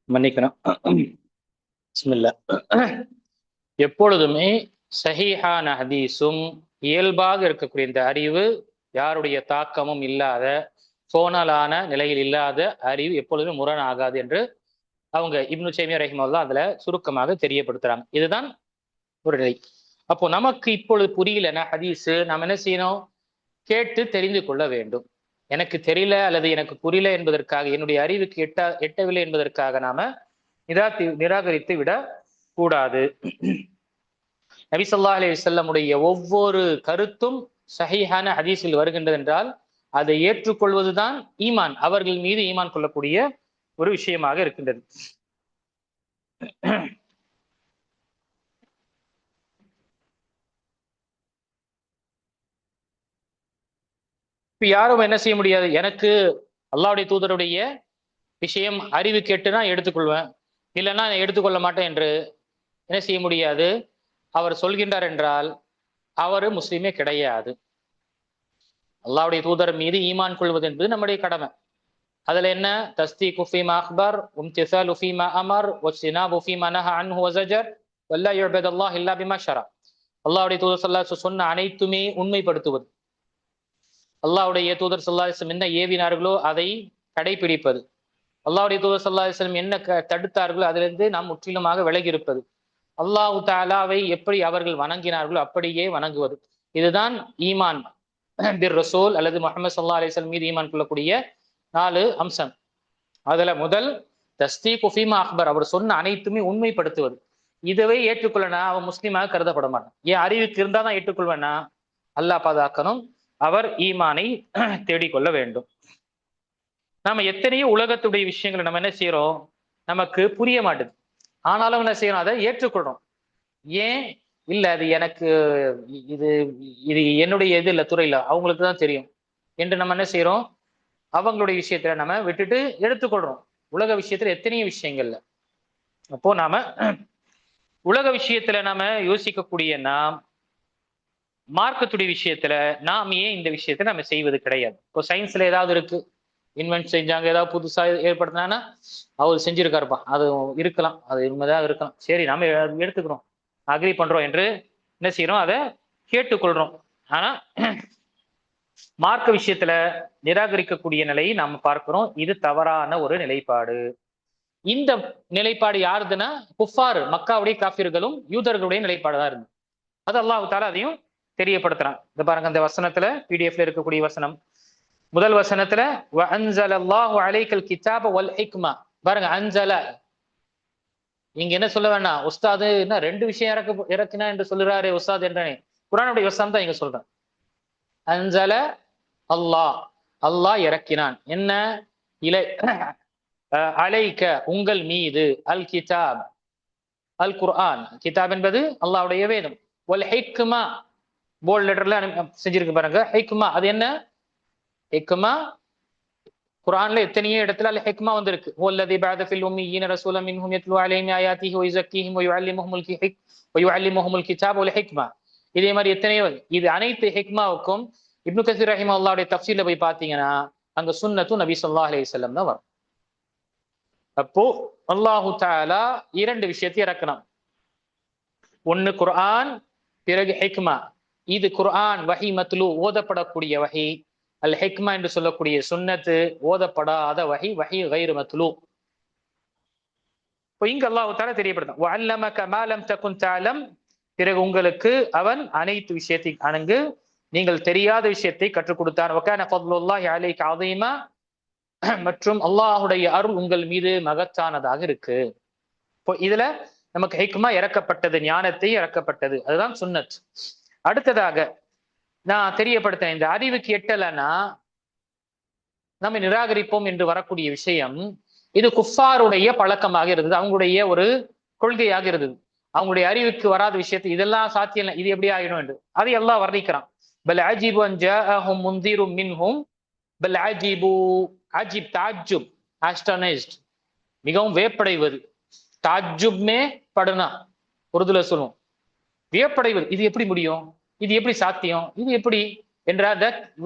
[SPEAKER 1] மன்னிக்கணும். பிஸ்மில்லா. எப்பொழுதுமே சஹீஹான ஹதீஸும் இயல்பாக இருக்கக்கூடிய இந்த அறிவு, யாருடைய தாக்கமும் இல்லாத, சோனலான நிலையில் இல்லாத அறிவு எப்பொழுதுமே முரண் ஆகாது என்று அவங்க இப்னு தைமிய்யா ரஹிமஹுல்லாஹ் அதுல சுருக்கமாக தெரியப்படுத்துறாங்க. இதுதான் ஒரு நிலை. அப்போ நமக்கு இப்பொழுது புரியலன்னா ஹதீஸ், நாம் என்ன செய்யணும்? கேட்டு தெரிந்து கொள்ள வேண்டும். எனக்கு தெரியல அல்லது எனக்கு புரியல என்பதற்காக, என்னுடைய அறிவுக்கு எட்டவில்லை என்பதற்காக நாம நிராகரித்து விட கூடாது. நபி ஸல்லல்லாஹு அலைஹி வஸல்லமுடைய ஒவ்வொரு கருத்தும் சஹீஹான ஹதீஸில் வருகின்றது என்றால் அதை ஏற்றுக்கொள்வதுதான் ஈமான், அவர்கள் மீது ஈமான் கொள்ளக்கூடிய ஒரு விஷயமாக இருக்கின்றது. இப்ப யாரும் என்ன செய்ய முடியாது, எனக்கு அல்லாஹ்வுடைய தூதருடைய விஷயம் அறிவு கேட்டு நான் எடுத்துக்கொள்வேன், இல்லைன்னா நான் எடுத்துக்கொள்ள மாட்டேன் என்று என்ன செய்ய முடியாது. அவர் சொல்கின்றார் என்றால் அவர் முஸ்லீமே கிடையாது. அல்லாஹ்வுடைய தூதர் மீது ஈமான் கொள்வது என்பது நம்முடைய கடமை. அதுல என்ன, தஸ்தீகு ஃபீமா அக்பர், இம்திசாலு ஃபீமா அமர், வஜ்தினாபு ஃபீமா நஹா அன்ஹு வஸஜர், வல்லா யுஅபதுல்லாஹ் இல்லா பிமா ஷரா. அல்லாஹ்வுடைய தூதர் ஸல்லல்லாஹு அலைஹி வஸல்லம் சொன்ன அனைத்துமே உண்மைப்படுத்துவது, அல்லாஹ்வுடைய தூதர் ஸல்லல்லாஹு அலைஹி வஸல்லம் என்ன ஏவினார்களோ அதை கடைபிடிப்பது, அல்லாஹ்வுடைய தூதர் ஸல்லல்லாஹு அலைஹி வஸல்லம் என்ன தடுத்தார்களோ அதிலிருந்து நாம் முற்றிலுமாக விலகி இருப்பது, அல்லாஹ் தஆலாவை எப்படி அவர்கள் வணங்கினார்களோ அப்படியே வணங்குவது. இதுதான் ஈமான் பிர் ரசூல் அல்லது முஹம்மது ஸல்லல்லாஹு அலைஹி வஸல்லம் மீது ஈமான் கொள்ளக்கூடிய 4 அம்சம். அதுல முதல் தஸ்தீகு ஃபீமா அக்பர், அவர் சொன்ன அனைத்துமே உண்மைப்படுத்துவது. இதுவே ஏற்றுக்கொள்ளனா அவன் முஸ்லீமாக கருதப்பட மாட்டான். ஏன் அறிவுக்கு இருந்தா தான் ஏற்றுக்கொள்வேனா, அல்லாஹ் பாதுகாக்கணும். அவர் ஈமானை தேடிக்கொள்ள வேண்டும். நாம எத்தனையோ உலகத்துடைய விஷயங்களை நம்ம என்ன செய்யறோம், நமக்கு புரிய மாட்டுது, ஆனாலும் என்ன செய்யறோம், அதை ஏற்றுக்கொள்றோம். ஏன் இல்ல, அது எனக்கு இது இது என்னுடைய இது இல்ல, துறையில அவங்களுக்கு தான் தெரியும் என்று நம்ம என்ன செய்யறோம், அவங்களுடைய விஷயத்துல நம்ம விட்டுட்டு எடுத்துக்கொள்றோம். உலக விஷயத்துல எத்தனையோ விஷயங்கள்ல. அப்போ நாம உலக விஷயத்துல நாம யோசிக்கக்கூடிய நாம் மார்க்கத்துடைய விஷயத்துல நாம் ஏன் இந்த விஷயத்த நம்ம செய்வது கிடையாது. இப்போ சயின்ஸ்ல ஏதாவது இருக்கு, இன்வென்ட் செஞ்சாங்க, ஏதாவது புதுசா ஏற்படுத்தினா அவர் செஞ்சிருக்காருப்பா, அது இருக்கலாம், அது உண்மைதான் இருக்கலாம், சரி நாம எடுத்துக்கிறோம், அக்ரி பண்றோம் என்று என்ன செய்யறோம், அதை கேட்டுக்கொள்றோம். ஆனா மார்க்க விஷயத்துல நிராகரிக்கக்கூடிய நிலையை நாம பார்க்கிறோம். இது தவறான ஒரு நிலைப்பாடு. இந்த நிலைப்பாடு யாருதுன்னா குஃபார், மக்காவுடைய காஃபிர்களும் யூதர்களுடைய நிலைப்பாடு தான் இருந்து. அது அல்லாஹ் தஆலா அதையும் தெரியப்படுத்துறான். இந்த பாருங்க, அந்த வசனத்துல பிடிஎஃப்ல இருக்கக்கூடிய வசனம், முதல் வசனத்துல வ அன்ஸலல்லாஹு அலைக்கல் கிதாப வல் ஹிக்மா. பாருங்க, அன்ஸல, இங்க என்ன சொல்ல வேண்டாம், உஸ்தாது என்ன 2 விஷயம் இறக்குனா என்று சொல்லுறாரு உஸ்தாத் என்றனே, குர்ஆனுடைய வசனம் தான் இங்க சொல்றேன். அன்ஸல, அல்லாஹ், அல்லாஹ் இறக்கினான். என்ன, இலை அலைக்க, உங்கள் மீது, அல் கிதாப், அல் குர்ஆன், கிதாப் என்பது அல்லாஹ்வுடைய வேதம், வல் ஹிக்மா, போல்ட் லெட்டர்ல செஞ்சிருக்கு பாருங்க, ஹிக்மா அது என்ன, ஹிக்மா குர்ஆன்ல எத்தனையோ இடத்துல அல் ஹிக்மா வந்திருக்கு. வல்லதி பஅத ஃபில் உம்மiyyin ரசூலன் மின்ஹும் யத்லு அலைஹிம் ஆயாத்திஹி வ யுஸக்கீஹிம் வ யுஅல்லிமுஹுல் கிதாப வல் ஹிக்மா. இதே மாதிரி எத்தனையோ, இது அனைத்து ஹிக்மாவுக்கும் இப்னு கஸீர் ரஹிமஹுல்லாஹ்வுடைய தஃப்சீர்ல போய் பார்த்தீங்கன்னா அங்க சுன்னத்து நபி ஸல்லல்லாஹு அலைஹி வஸல்லம் தான் வரும். அப்போ அல்லாஹு தஆலா 2 விஷயத்தை இறக்கணும். ஒன்னு குர்ஆன், பிறகு ஹிக்மா. இது குர்ஆன் வஹி மத்லூ, ஓதப்படக்கூடிய வஹி. அல் ஹிக்மா என்று சொல்லக்கூடிய சுன்னத்து, ஓதப்படாத வஹி, வஹி கைரு மத்லூ. இப்போ இங்க அல்லாஹ் தஆலா தெரியப்படுத்தும், வஅல்லமக மா லம் தகுன் தஅலம், பிறகு உங்களுக்கு அவன் அனைத்து விஷயத்தை அணங்கு நீங்கள் தெரியாத விஷயத்தை கற்றுக் கொடுத்தான். வகான ஃபத்லுல்லாஹி அலைக அதீமா, மற்றும் அல்லாஹ்வுடைய அருள் உங்கள் மீது மகத்தானதாக இருக்கு. இப்போ இதுல நமக்கு ஹிக்மா இறக்கப்பட்டது, ஞானத்தை இறக்கப்பட்டது, அதுதான் சுன்னத். அடுத்ததாக நான் தெரியப்படுத்தேன், இந்த அறிவுக்கு எட்டலைன்னா நம்ம நிராகரிப்போம் என்று வரக்கூடிய விஷயம், இது குஃபாருடைய பழக்கமாக இருந்தது, அவங்களுடைய ஒரு கொள்கையாக இருந்தது. அவங்களுடைய அறிவுக்கு வராத விஷயத்தை இதெல்லாம் சாத்தியம் இல்லை, இது எப்படி ஆகிடும் என்று அதை எல்லாம் வர்ணிக்கிறான். பல் அஜிபு அன் ஜாஅஹும் முன்திரும் மின்ஹும், பல் அஜிபு, அஜிப் தாஜுப், அஸ்டனைஸ்ட், மிகவும் வியப்படைவது. தாஜுப்மே படுனா உருதுல சொல்லுவோம், வியப்படைவது. இது எப்படி முடியும், இது எப்படி சாத்தியம், இது எப்படி என்ற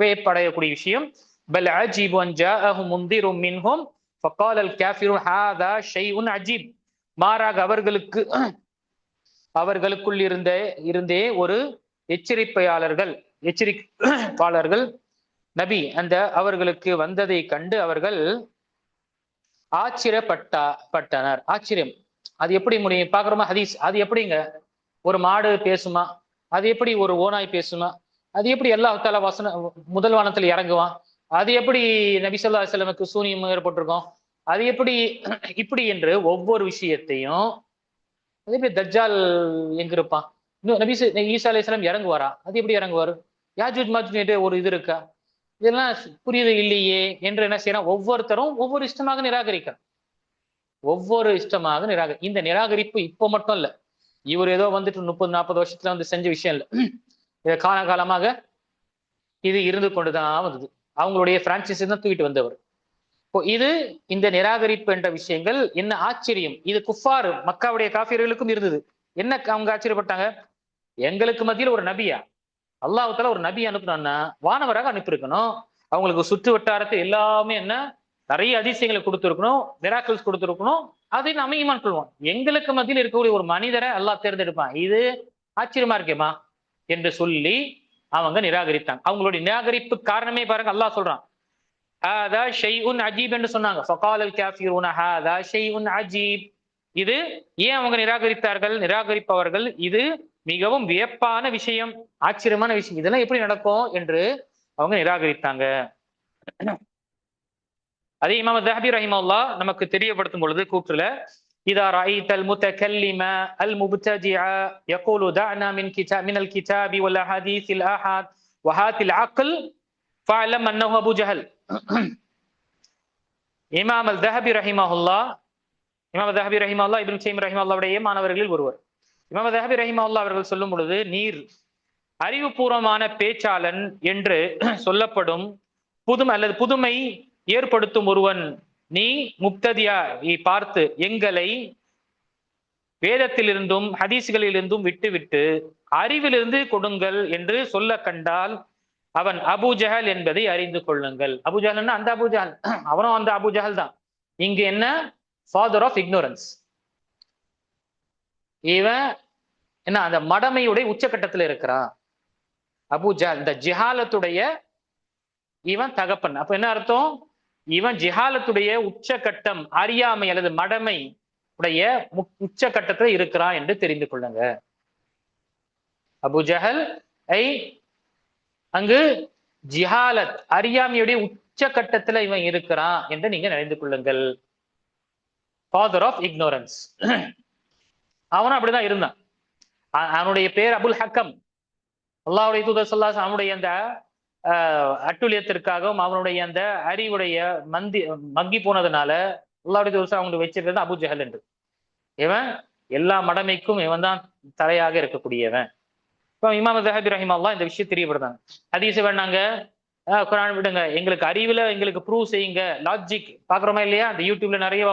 [SPEAKER 1] வியப்படையக்கூடிய விஷயம். பல் அஜிபு அன் ஜாஅஹும் முன்திரும் மின்ஹும் ஃபகால அல் காஃபிரூன் ஹாதா ஷைஉன் அஜீப். மாறாக அவர்களுக்குள் இருந்தே ஒரு எச்சரிப்பாளர்கள் நபி அந்த அவர்களுக்கு வந்ததை கண்டு அவர்கள் ஆச்சரியப்பட்டனர். ஆச்சரியம், அது எப்படி முடியும், பாக்குறோமா ஹதீஸ், அது எப்படிங்க ஒரு மாடு பேசுமா, அது எப்படி ஒரு ஓனாய் பேசுமா, அது எப்படி அல்லாஹ் தஆலா முதல் வானத்துல இறங்குவான், அது எப்படி நபி ஸல்லல்லாஹு அலைஹி வஸல்லமுக்கு சூனியம் ஏற்பட்டிருக்கும், அது எப்படி இப்படி என்று ஒவ்வொரு விஷயத்தையும், அதே மாதிரி தஜ்ஜால் எங்க இருப்பான், இன்னும் ஈசா அலைஹிஸ்ஸலாம் இறங்குவாரா? அது எப்படி இறங்குவாரு? யாஜூஜ் மாஜூஜ் ஒரு இது இருக்கா? இதெல்லாம் புரியுது இல்லையே என்று என்ன செய்யணும்? ஒவ்வொருத்தரும் ஒவ்வொரு இஷ்டமாக நிராகரிக்கிறார். ஒவ்வொரு இஷ்டமாக இந்த நிராகரிப்பு இப்போ மட்டும் இல்ல. இவர் ஏதோ வந்துட்டு 30-40 வருஷத்துல வந்து செஞ்ச விஷயம் இல்ல. இதை காலகாலமாக இது இருந்து கொண்டுதான் வந்தது. அவங்களுடைய பிரான்சிஸ் தான் தூக்கிட்டு வந்தவர். இது இந்த நிராகரிப்பு என்ற விஷயங்கள் என்ன ஆச்சரியம். இது குஃபார் மக்காவுடைய காஃபியர்களுக்கும் இருந்தது. என்ன அவங்க ஆச்சரியப்பட்டாங்க? எங்களுக்கு மத்தியில் ஒரு நபியா? அல்லாஹ்வுத்தால ஒரு நபி அனுப்புனான்னா வானவராக அனுப்பியிருக்கணும். அவங்களுக்கு சுற்று வட்டாரத்தை எல்லாமே என்ன நிறைய அதிசயங்களை கொடுத்துருக்கணும், மிராக்கிள்ஸ் கொடுத்துருக்கணும். அதை நம்ம ஈமான் கொள்வோம். எங்களுக்கு மத்தியில் இருக்கக்கூடிய ஒரு மனிதரை அல்லாஹ் தேர்ந்தெடுப்பான். இது ஆச்சரியமா இருக்கேமா என்று சொல்லி அவங்க நிராகரித்தாங்க. அவங்களுடைய நிராகரிப்பு காரணமே பாருங்க, அல்லாஹ் சொல்றான் ஹாதா ஷைஉன் அஜீப் என்று சொன்னாங்க. ஃபகாலல் காஃபிரூன ஹாதா ஷைஉன் அஜீப். இது ஏன் அவங்க நிராகரித்தார்கள்? நிராகரிப்பவர்கள் இது மிகவும் வியப்பான விஷயம், ஆச்சரியமான விஷயம், இதெல்லாம் எப்படி நடக்கும் என்று அவங்க நிராகரித்தாங்க. அதே இமாம் ذهبي ரஹிமஹுல்லாஹ் நமக்கு தெரியப்படுத்தும் பொழுது கூற்றுல இதா ரஅய்தல் முத்தகல்லிம அல் முப்தஜிஅ يقول دعنا من الكتاب والاحاديث الاحاد وهات العقل فاعلم انه ابو جهل. இமாம் ذهبي ரஹிமஹுல்லாஹ் இப்னு தைமிய்யா ரஹிமஹுல்லாஹ்வுடைய மாணவர்களில் ஒருவர். இமாம் ذهبي ரஹிமஹுல்லாஹ் அவர்கள் சொல்லும் பொழுது, நீர் அறிவுபூர்வமான பேச்சாளன் என்று சொல்லப்படும் புதுமை ஏற்படுத்தும் ஒருவன், நீ முப்ததியா பார்த்து எங்களை வேதத்திலிருந்தும் ஹதீஸ்களிலிருந்தும் விட்டுவிட்டு அறிவிலிருந்து கொடுங்கள் என்று சொல்ல கண்டால் அவன் அபு ஜஹல் என்பதை அறிந்து கொள்ளுங்கள். அபு ஜஹல்னா அந்த அபு ஜஹல், அவனும் அந்த அபு ஜஹல் தான். இங்கு என்ன? Father of ignorance. இவன் என்ன அந்த மடமையுடைய உச்சகட்டத்தில் இருக்கிறான். அபு ஜஹல் இந்த ஜிஹாலத்துடைய இவன் தகப்பன். அப்ப என்ன அர்த்தம்? இவன் ஜிஹாலத்துடைய உச்சகட்டம், அறியாமை அல்லது மடமை உடைய உச்சகட்டத்துல இருக்கிறான் என்று தெரிந்து கொள்ளுங்க. அபு ஜஹல் அங்கு ஜிஹாலத் அறியாமையுடைய உச்சகட்டத்துல இவன் இருக்கிறான் என்று நீங்க நினைந்து கொள்ளுங்கள். Father of ignorance. அவனும் அப்படிதான் இருந்தான். அவனுடைய பேர் அபுல் ஹக்கம். அல்லாஹ்வுடைய தூதர் ஸல்லல்லாஹு அலைஹி அவனுடைய அந்த அட்டுழியத்திற்காகவும் அவனுடைய அந்த அறிவுடைய மங்கி போனதுனால அல்லாஹ்வுடைய தூதர் அவங்களுக்கு வச்சிருக்கிறது அபு ஜஹல் என்று. இவன் எல்லா மடமைக்கும் இவன் தான் தலையாக இருக்கக்கூடியவன். இப்போ இமாம் ذهبي ரஹிமஹுல்லாஹ் இந்த விஷயம் தெரியப்படுறாங்க. ஹதீஸ் வேணாங்க, குர்ஆன் விடுங்க, எங்களுக்கு அறிவுல எங்களுக்கு ப்ரூவ் செய்யுங்க. லாஜிக் பாக்குறோமா இல்லையா? அந்த யூடியூப்ல நிறைய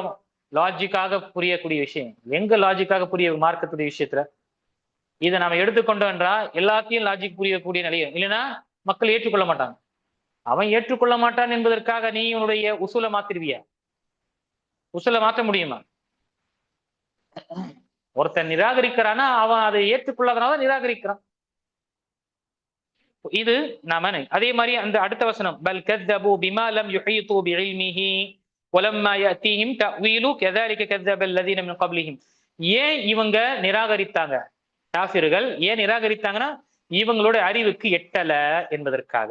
[SPEAKER 1] லாஜிக்காக புரியக்கூடிய விஷயம். எங்க லாஜிக்காக புரிய மார்க்கத்துடைய விஷயத்துல இதை நாம எடுத்துக்கொண்டோம் என்றால் எல்லாத்தையும் லாஜிக் புரியக்கூடிய நிலையம் இல்லைன்னா மக்கள் ஏற்றுக்கொள்ள மாட்டாங்க. அவன் ஏற்றுக்கொள்ள மாட்டான் என்பதற்காக நீ உன்னுடைய உசூல மாத்திருவிய? உசூல மாற்ற முடியுமா? ஒருத்தன் நிராகரிக்கிறானா அவன் அதை ஏற்றுக்கொள்ளாதனால நிராகரிக்கிறான். இது நாம அதே மாதிரி அந்த அடுத்த வசனம் பல் கذبوا بما لم يحيطوا بعلمه ولما ياتيهم تاويل كذلك كذب الذين من قبلهم. ஏன் இவங்க நிராகரித்தாங்க? காஃபிர்கள் ஏன் நிராகரித்தாங்கன்னா இவங்களோட அறிவுக்கு எட்டல என்பதற்காக.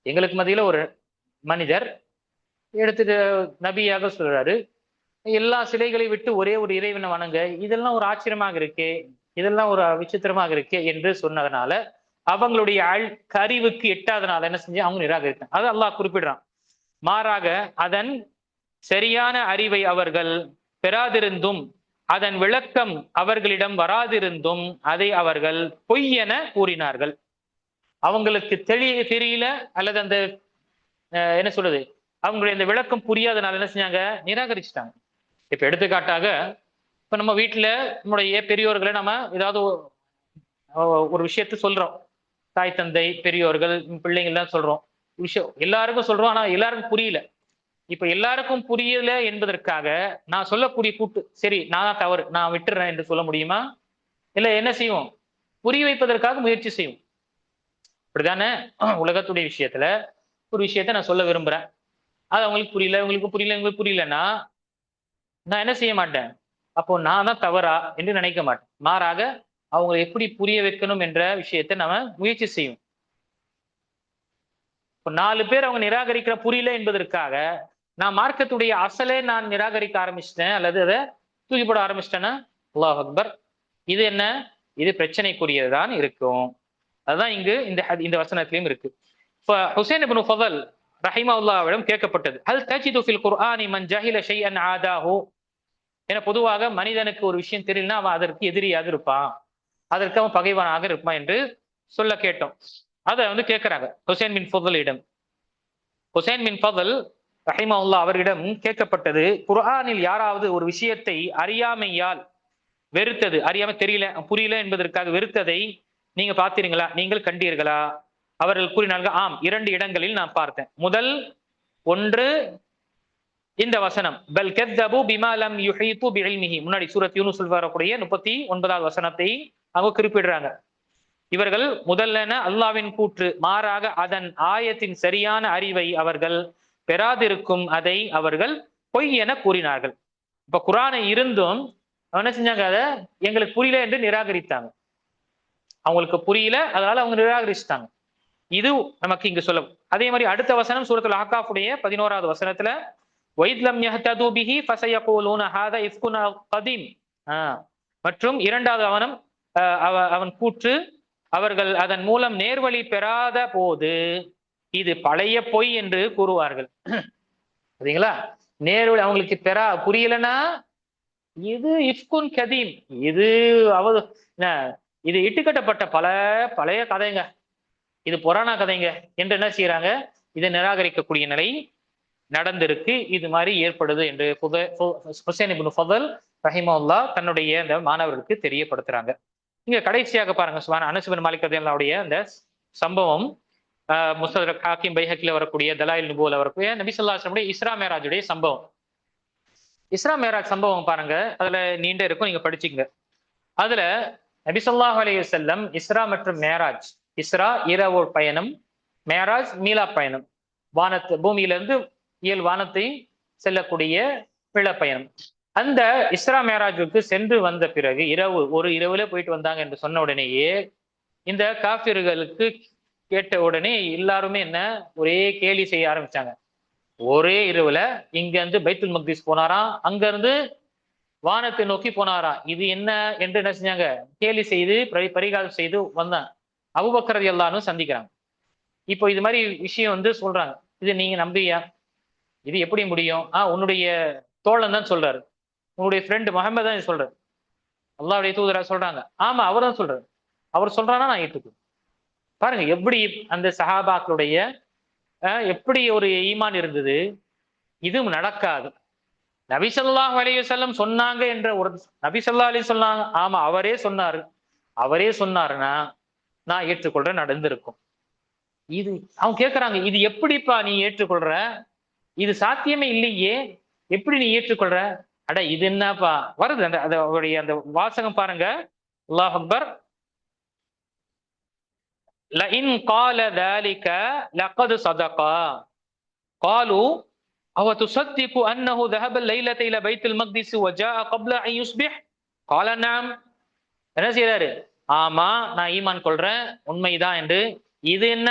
[SPEAKER 1] எங்களுக்கு மத்தியில ஒரு மனிதர் எடுத்துட்டு நபியாக சொல்றாரு, எல்லா சிலைகளை விட்டு ஒரே ஒரு இறைவனை வணங்க, இதெல்லாம் ஒரு ஆச்சரியமாக இருக்கே, இதெல்லாம் ஒரு விசித்திரமாக இருக்கே என்று சொன்னதுனால அவங்களுடைய அறிவுக்கு எட்டாதனால என்ன செஞ்சு அவங்க நிராகரித்தாங்க. அது அல்லாஹ் குறிப்பிடுறான். மாறாக அதன் சரியான அறிவை அவர்கள் பெறாதிருந்தும் அதன் விளக்கம் அவர்களிடம் வராதிருந்தும் அதை அவர்கள் பொய் என கூறினார்கள். அவங்களுக்கு தெரியல அல்லது அந்த என்ன சொல்றது அவங்களுடைய அந்த விளக்கம் புரியாதனால என்ன செஞ்சாங்க? நிராகரிச்சுட்டாங்க. இப்ப எடுத்துக்காட்டாக இப்ப நம்ம வீட்டுல நம்முடைய பெரியோர்களை நம்ம ஏதாவது ஒரு விஷயத்த சொல்றோம். தாய் தந்தை பெரியோர்கள் பிள்ளைங்கள்லாம் சொல்றோம் விஷயம், எல்லாருக்கும் சொல்றோம். ஆனா எல்லாருக்கும் புரியல. இப்ப எல்லாருக்கும் புரியல என்பதற்காக நான் சொல்லக்கூடிய கூட்டு சரி நான் தான் தவறு நான் விட்டுறேன் என்று சொல்ல முடியுமா? இல்ல என்ன செய்வோம்? புரிய வைப்பதற்காக முயற்சி செய்வோம். இப்படிதானே உலகத்துடைய விஷயத்துல ஒரு விஷயத்த நான் சொல்ல விரும்புறேன், அது அவங்களுக்கு புரியல, உங்களுக்கு புரியலன்னா நான் என்ன செய்ய மாட்டேன்? அப்போ நான் தான் தவறா என்று நினைக்க மாட்டேன். மாறாக அவங்களை எப்படி புரிய வைக்கணும் என்ற விஷயத்தை நம்ம முயற்சி செய்வோம். இப்போ 4 பேர் அவங்க நிராகரிக்கிற புரியல என்பதற்காக நான் மார்க்கத்துடைய அசலே நான் நிராகரிக்க ஆரம்பிச்சிட்டேன் அல்லது அதை தூக்கி போட ஆரம்பிச்சிட்டேன்னா அல்லாஹ் அக்பர். இது என்ன? இது பிரச்சனைக்குரியதுதான் இருக்கும். அதுதான் இங்கு இந்த வசனத்திலையும் இருக்கு. ஹுசைன் இப்னு ஃபதல் ரஹிமஹுல்லாஹ்விடம் கேட்கப்பட்டது, ஹல் தஜிது ஃபில் குர்ஆனி மன் ஜஹில ஷைஅன் ஆதாஹு. ஏன்னா பொதுவாக மனிதனுக்கு ஒரு விஷயம் தெரியலனா அவன் அதற்கு எதிரியாக இருப்பான், அதற்கு அவன் பகைவனாக இருப்பான் என்று சொல்ல கேட்டோம். அதை கேட்கிறாங்க ஹுசைன் பின் ஃபதலிடம். ஹுசைன் பின் ஃபதல் ரஹிமஹுல்லாஹ் அவரிடம் கேட்கப்பட்டது, குர்ஆனில் யாராவது ஒரு விஷயத்தை அறியாமையால் வெறுத்தது, அறியாம தெரியல புரியல என்பதற்காக வெறுத்ததை நீங்க பார்த்தீர்களா, நீங்கள் கண்டீர்களா? அவர்கள் கூறினார்கள், ஆம், 2 இடங்களில் நான் பார்த்தேன். முதல் ஒன்று இந்த வசனம், பல் கذبوا بما لم يحيطوا بعلمه, முன்னாடி சூரத் யூனுஸ் வரக்கூடிய 39வது வசனத்தை அவங்க குறிப்பிடுறாங்க. இவர்கள் முதல்ல அல்லாஹ்வின் கூற்று மாறாக அதன் ஆயத்தின் சரியான அறிவை அவர்கள் பெறாதிருக்கும் அதை அவர்கள் பொய் என கூறினார்கள். இப்ப குர்ஆனை இருந்தும் என்ன செஞ்சாங்க, அதை எங்களுக்கு புரியல என்று நிராகரித்தாங்க. அவங்களுக்கு புரியல, அதனால அவங்க நிராகரிச்சிட்டாங்க. இது நமக்கு இங்கு சொல்லும். அதே மாதிரி அடுத்த வசனம் சூரத்துல் அஹ்காஃபுடைய 11வது வசனத்துல, வைத் லம் யஹ்தது பிஹி ஃபஸயகூலூன ஹாதா இஃப்குன் கதீம். மற்றும் 2வது அவன் கூற்று, அவர்கள் அதன் மூலம் நேர்வழி பெறாத போது இது பழைய பொய் என்று கூறுவார்கள். சரிங்களா? நேர்வழி அவங்களுக்கு புரியலன்னா இது இஃப்குன் கதீம், இது இது இட்டுக்கட்டப்பட்ட பழைய கதைங்க, இது புராண கதைங்க என்று என்ன செய்யறாங்க, இதை நிராகரிக்கக்கூடிய நிலை நடந்திருக்கு. இது மாதிரி ஏற்படுது என்று ஹுசைன் இப்னு ஃபதல் ரஹிமஹுல்லாஹ் தன்னுடைய அந்த மாணவர்களுக்கு தெரியப்படுத்துறாங்க. இங்க கடைசியாக பாருங்க, அனஸ் பின் மாலிக் ரலியல்லாஹு அந்த சம்பவம் முஸ்தத்ரக் ஹாக்கிம் பைஹக்கில வரக்கூடிய தலாயில் நுபுவல வரக்கூடிய நபி ஸல்லல்லாஹு அலைஹி வஸல்லம் இஸ்ரா மேராஜுடைய சம்பவம். இஸ்ரா மேராஜ் சம்பவம் பாருங்க, அதுல நீண்ட இருக்கும், நீங்க படிச்சுங்க. அதுல நபி ஸல்லல்லாஹு அலைஹி வஸல்லம் இஸ்ரா மற்றும் மேராஜ், இஸ்ரா இரவு பயணம், மேராஜ் மீளா பயணம், பூமியிலிருந்து இயல் வானத்தை செல்லக்கூடிய பிழ பயணம். அந்த இஸ்ரா மேராஜுக்கு சென்று வந்த பிறகு ஒரு இரவுல போயிட்டு வந்தாங்க என்று சொன்ன உடனேயே இந்த காஃபிர்களுக்கு கேட்ட உடனே எல்லாருமே என்ன ஒரே கேலி செய்ய ஆரம்பிச்சாங்க. ஒரே இரவுல இங்க இருந்து பைத்துல் மக்திஸ் போனாராம், அங்க இருந்து வானத்தை நோக்கி போனாராம். இது என்ன என்று என்ன செஞ்சாங்க, கேலி செய்து பரிகாரம் செய்து வந்தாங்க. அபூபக்கர் ரலியல்லாஹு அன்ஹு சந்திக்கிறாங்க. இப்போ இது மாதிரி விஷயம் சொல்றாங்க, இது நீங்க நம்பியா, இது எப்படி முடியும்? உன்னுடைய தோழன் தான் சொல்றாரு, உன்னுடைய ஃப்ரெண்ட் முஹம்மது தான் சொல்றாரு, அல்லாஹ்வுடைய தூதரா சொல்றாங்க. ஆமா, அவர் தான் சொல்றாரு, அவர் சொல்றானா நான் ஏற்றுக்குவேன். பாருங்க எப்படி அந்த சஹாபாக்களுடைய எப்படி ஒரு ஈமான் இருந்தது. இதுவும் நடக்காது. நபி ஸல்லல்லாஹு அலைஹி வஸல்லம் சொன்னாங்க என்ற ஒரு நபி ஸல்லல்லாஹு அலைஹி சொன்னாங்க, ஆமா அவரே சொன்னாருன்னா நான் ஏற்றுக்கொள்றேன், நடந்திருக்கும். இது அவங்க கேட்கறாங்க, இது எப்படிப்பா நீ ஏற்றுக்கொள்ற, இது சாத்தியமே இல்லையே, எப்படி நீ ஏற்றுக்கொள்ற? அட இது என்னப்பா வருது, அந்த அவருடைய அந்த வாசகம் பாருங்க, அல்லாஹ் அக்பர். لئن قال ذلك لقد صدق قالوا أو تصدق أنه ذهب الليلة إلى بيت المقدس وجاء قبل أن يصبح قال نعم. என்ன செய்யறாரு, ஆமா நான் ஈமான் கொள்றேன், உண்மைதான் என்று. இது என்ன,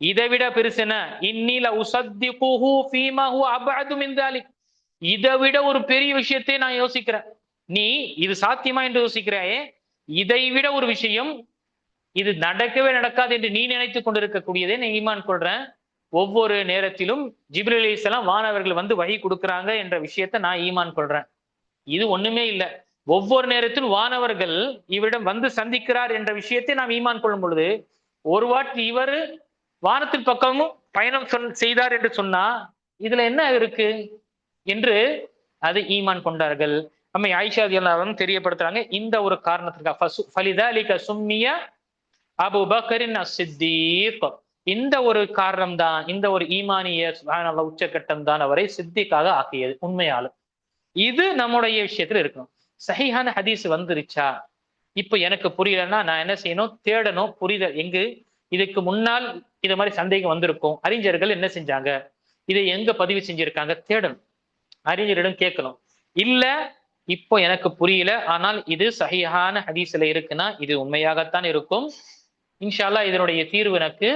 [SPEAKER 1] இதை விட பெருசு என்ன, இன்னில உசத்திகுஹு ஃபீமா ஹுவ அபஅது மின் ذلك, இதை விட ஒரு பெரிய விஷயத்தை நான் யோசிக்கிறேன். நீ இது சாத்தியமா என்று யோசிக்கிறாயே, இதை விட ஒரு விஷயம், இது நடக்கவே நடக்காது என்று நீ நினைத்துக் கொண்டிருக்கக்கூடியதை நான் ஈமான் கொள்றேன். ஒவ்வொரு நேரத்திலும் ஜிப்ரீல் அலைஹிஸ்ஸலாம் வானவர்கள் வஹி கொடுக்குறாங்க என்ற விஷயத்தை நான் ஈமான் கொள்றேன். இது ஒண்ணுமே இல்லை, ஒவ்வொரு நேரத்திலும் வானவர்கள் இவரிடம் சந்திக்கிறார் என்ற விஷயத்தை நாம் ஈமான் கொள்ளும் பொழுது, ஒரு வாட்டி இவர் வானத்தின் பக்கமும் பயணம் செய்தார் என்று சொன்னா இதுல என்ன இருக்கு என்று அது ஈமான் கொண்டார்கள். அம்மை ஆயிஷா ரலியல்லாஹு அன்ஹா தெரியப்படுத்துறாங்க, இந்த ஒரு காரணத்திற்காக ஃபலிதாலிக சும்மிய அபூபக்கரின் அஸ்ஸித்தீக், இந்த ஒரு காரணம் தான், இந்த ஒரு ஈமானிய சுப்ஹானல்லாஹ் உச்சகட்டம் தான் அவரை சித்திக்காக ஆக்கியது. உண்மையாலும் இது நம்முடைய விஷயத்துல இருக்கணும். சஹீஹான ஹதீஸ் வந்துருச்சா, இப்ப எனக்கு புரியலன்னா நான் என்ன செய்யணும், தேடணும், புரிதல் எங்கு, இதுக்கு முன்னால் இது மாதிரி சந்தேகம் வந்திருக்கும், அறிஞர்கள் என்ன செஞ்சாங்க, இதை எங்க பதிவு செஞ்சிருக்காங்க, தேடணும், அறிஞரிடம் கேட்கணும். இல்ல இப்போ எனக்கு புரியல, ஆனால் இது சஹீஹான ஹதீஸ்ல இருக்குன்னா இது உண்மையாகத்தான் இருக்கும், இன்ஷா அல்லாஹ் இதனுடைய தீர்வு எனக்கு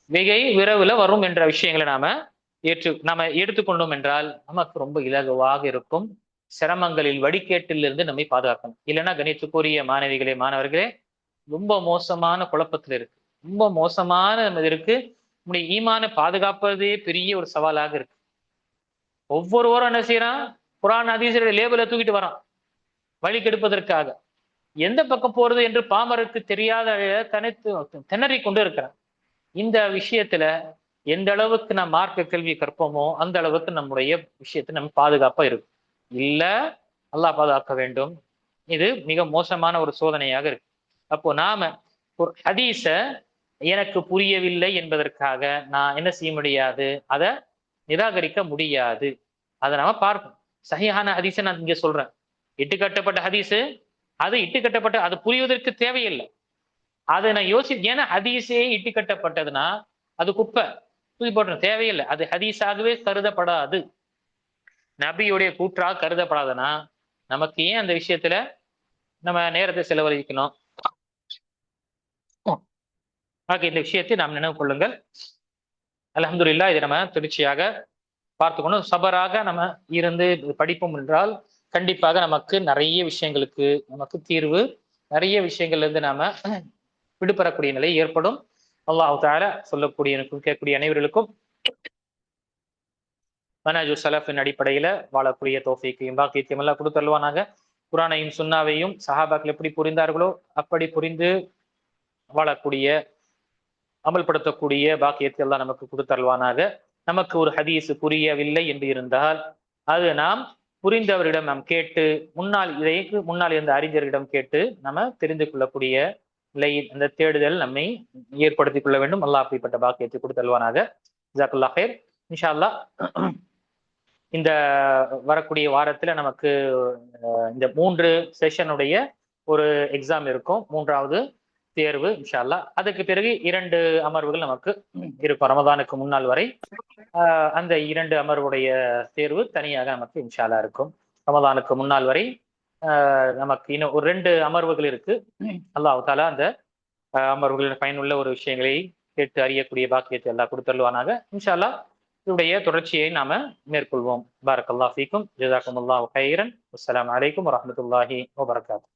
[SPEAKER 1] வெகை விரைவில் வரும் என்ற விஷயங்களை நாம எடுத்துக்கொண்டோம் என்றால் நமக்கு ரொம்ப இலகுவாக இருக்கும். சிரமங்களில் வடிகேட்டிலிருந்து நம்மை பாதுகாக்கணும். இல்லைன்னா கணித்துக்குரிய மாணவிகளே மாணவர்களே ரொம்ப மோசமான குழப்பத்தில் இருக்கு, ரொம்ப மோசமான இருக்கு. நம்முடைய ஈமான பாதுகாப்பதே பெரிய ஒரு சவாலாக இருக்கு. ஒவ்வொருவரும் என்ன செய்யறான், குர்ஆன் ஹதீஸுடைய லேபிளை தூக்கிட்டு வரான் வழி கெடுப்பதற்காக. எந்த பக்கம் போறது என்று பாமருக்கு தெரியாத தனித்து திணறி கொண்டு இருக்கிறான். இந்த விஷயத்துல எந்த அளவுக்கு நாம் மார்க்க கல்வி கற்போமோ அந்த அளவுக்கு நம்முடைய விஷயத்தை நம்ம பாதுகாப்பா இருக்கும். இல்ல அல்லாஹ் பாதுகாக்க வேண்டும். இது மிக மோசமான ஒரு சோதனையாக இருக்கு. அப்போ நாம ஒரு ஹதீஸ எனக்கு புரியவில்லை என்பதற்காக நான் என்ன செய்ய முடியாது, அதை நிராகரிக்க முடியாது. அதை நாம பார்ப்போம். சஹீஹான ஹதீஸை நான் இங்க சொல்றேன். இட்டுக்கட்டப்பட்ட ஹதீஸு, அது இட்டுக்கட்டப்பட்ட, அது புரிவதற்கு தேவையில்லை. அதை நான் ஏன்னா ஹதீஸே இட்டுக்கட்டப்பட்டதுன்னா அது குப்பை, தூக்கி போட்ட தேவையில்லை. அது ஹதீஸாகவே கருதப்படாது, நபியுடைய கூற்றாக கருதப்படாதுன்னா நமக்கு ஏன் அந்த விஷயத்துல நம்ம நேரத்தை செலவழிக்கணும்? இந்த விஷயத்தை நாம் நினைவு கொள்ளுங்கள். அல்ஹம்துலில்லாஹ், இதை நம்ம தொடர்ச்சியாக பார்த்துக்கணும். சபராக நம்ம இருந்து படிப்போம் என்றால் கண்டிப்பாக நமக்கு நிறைய விஷயங்களுக்கு நமக்கு தீர்வு, நிறைய விஷயங்கள்ல இருந்து நாம விடுபெறக்கூடிய நிலை ஏற்படும். அல்லாஹ் தஆலா சொல்லக்கூடிய கேட்கக்கூடிய அனைவர்களுக்கும் மனாஜு சலஃபின் அடிப்படையில வாழக்கூடிய தௌஃபீக்கையும் பாக்கியத்தையும் எல்லாம் கொடுத்தருவானாக. குர்ஆனையும் சுன்னாவையும் சஹாபாக்கள் எப்படி புரிந்தார்களோ அப்படி புரிந்து வாழக்கூடிய, அமல்படுத்தக்கூடிய பாக்கியத்தை எல்லாம் நமக்கு கொடுத்தருவானாக. நமக்கு ஒரு ஹதீஸ் புரியவில்லை என்று இருந்தால் அது நாம் புரிந்தவரிடம் நாம் கேட்டு, முன்னால் இருந்த அறிஞர்களிடம் கேட்டு நம்ம தெரிந்து கொள்ளக்கூடிய நிலை, அந்த தேடுதல் நம்மை ஏற்படுத்திக் கொள்ள வேண்டும். அல்லாஹ் அப்படிப்பட்ட பாக்கியத்தை கொடுத்தல்வானாக. ஜஸாக்கல்லாஹ் ஹைர். இன்ஷா அல்லாஹ் இந்த வரக்கூடிய வாரத்துல நமக்கு இந்த 3 செஷனுடைய ஒரு எக்ஸாம் இருக்கும், 3வது தேர்வு இன்ஷா அல்லாஹ். அதுக்கு பிறகு 2 அமர்வுகள் நமக்கு இருக்கும் ரமதானுக்கு முன்னால் வரை. அந்த 2 அமர்வுடைய தேர்வு தனியாக நமக்கு இன்ஷா அல்லாஹ் இருக்கும். ரமதானுக்கு முன்னால் வரை நமக்கு இன்னும் ஒரு 2 அமர்வுகள் இருக்கு. அல்லாஹ் தஆலா அந்த அமர்வுகளின் பயனுள்ள ஒரு விஷயங்களை கேட்டு அறியக்கூடிய பாக்கியத்தை அல்லாஹ் கொடுத்தருவானாக. இன்ஷா அல்லாஹ் இதனுடைய தொடர்ச்சியை நாம மேற்கொள்வோம். பாரக்கல்லாஹு ஃபீக்கும், ஜஸாக்குமுல்லாஹு கைரன். அஸ்ஸலாமு அலைக்கும் வரஹ்மத்துல்லாஹி வபரகாத்துஹு.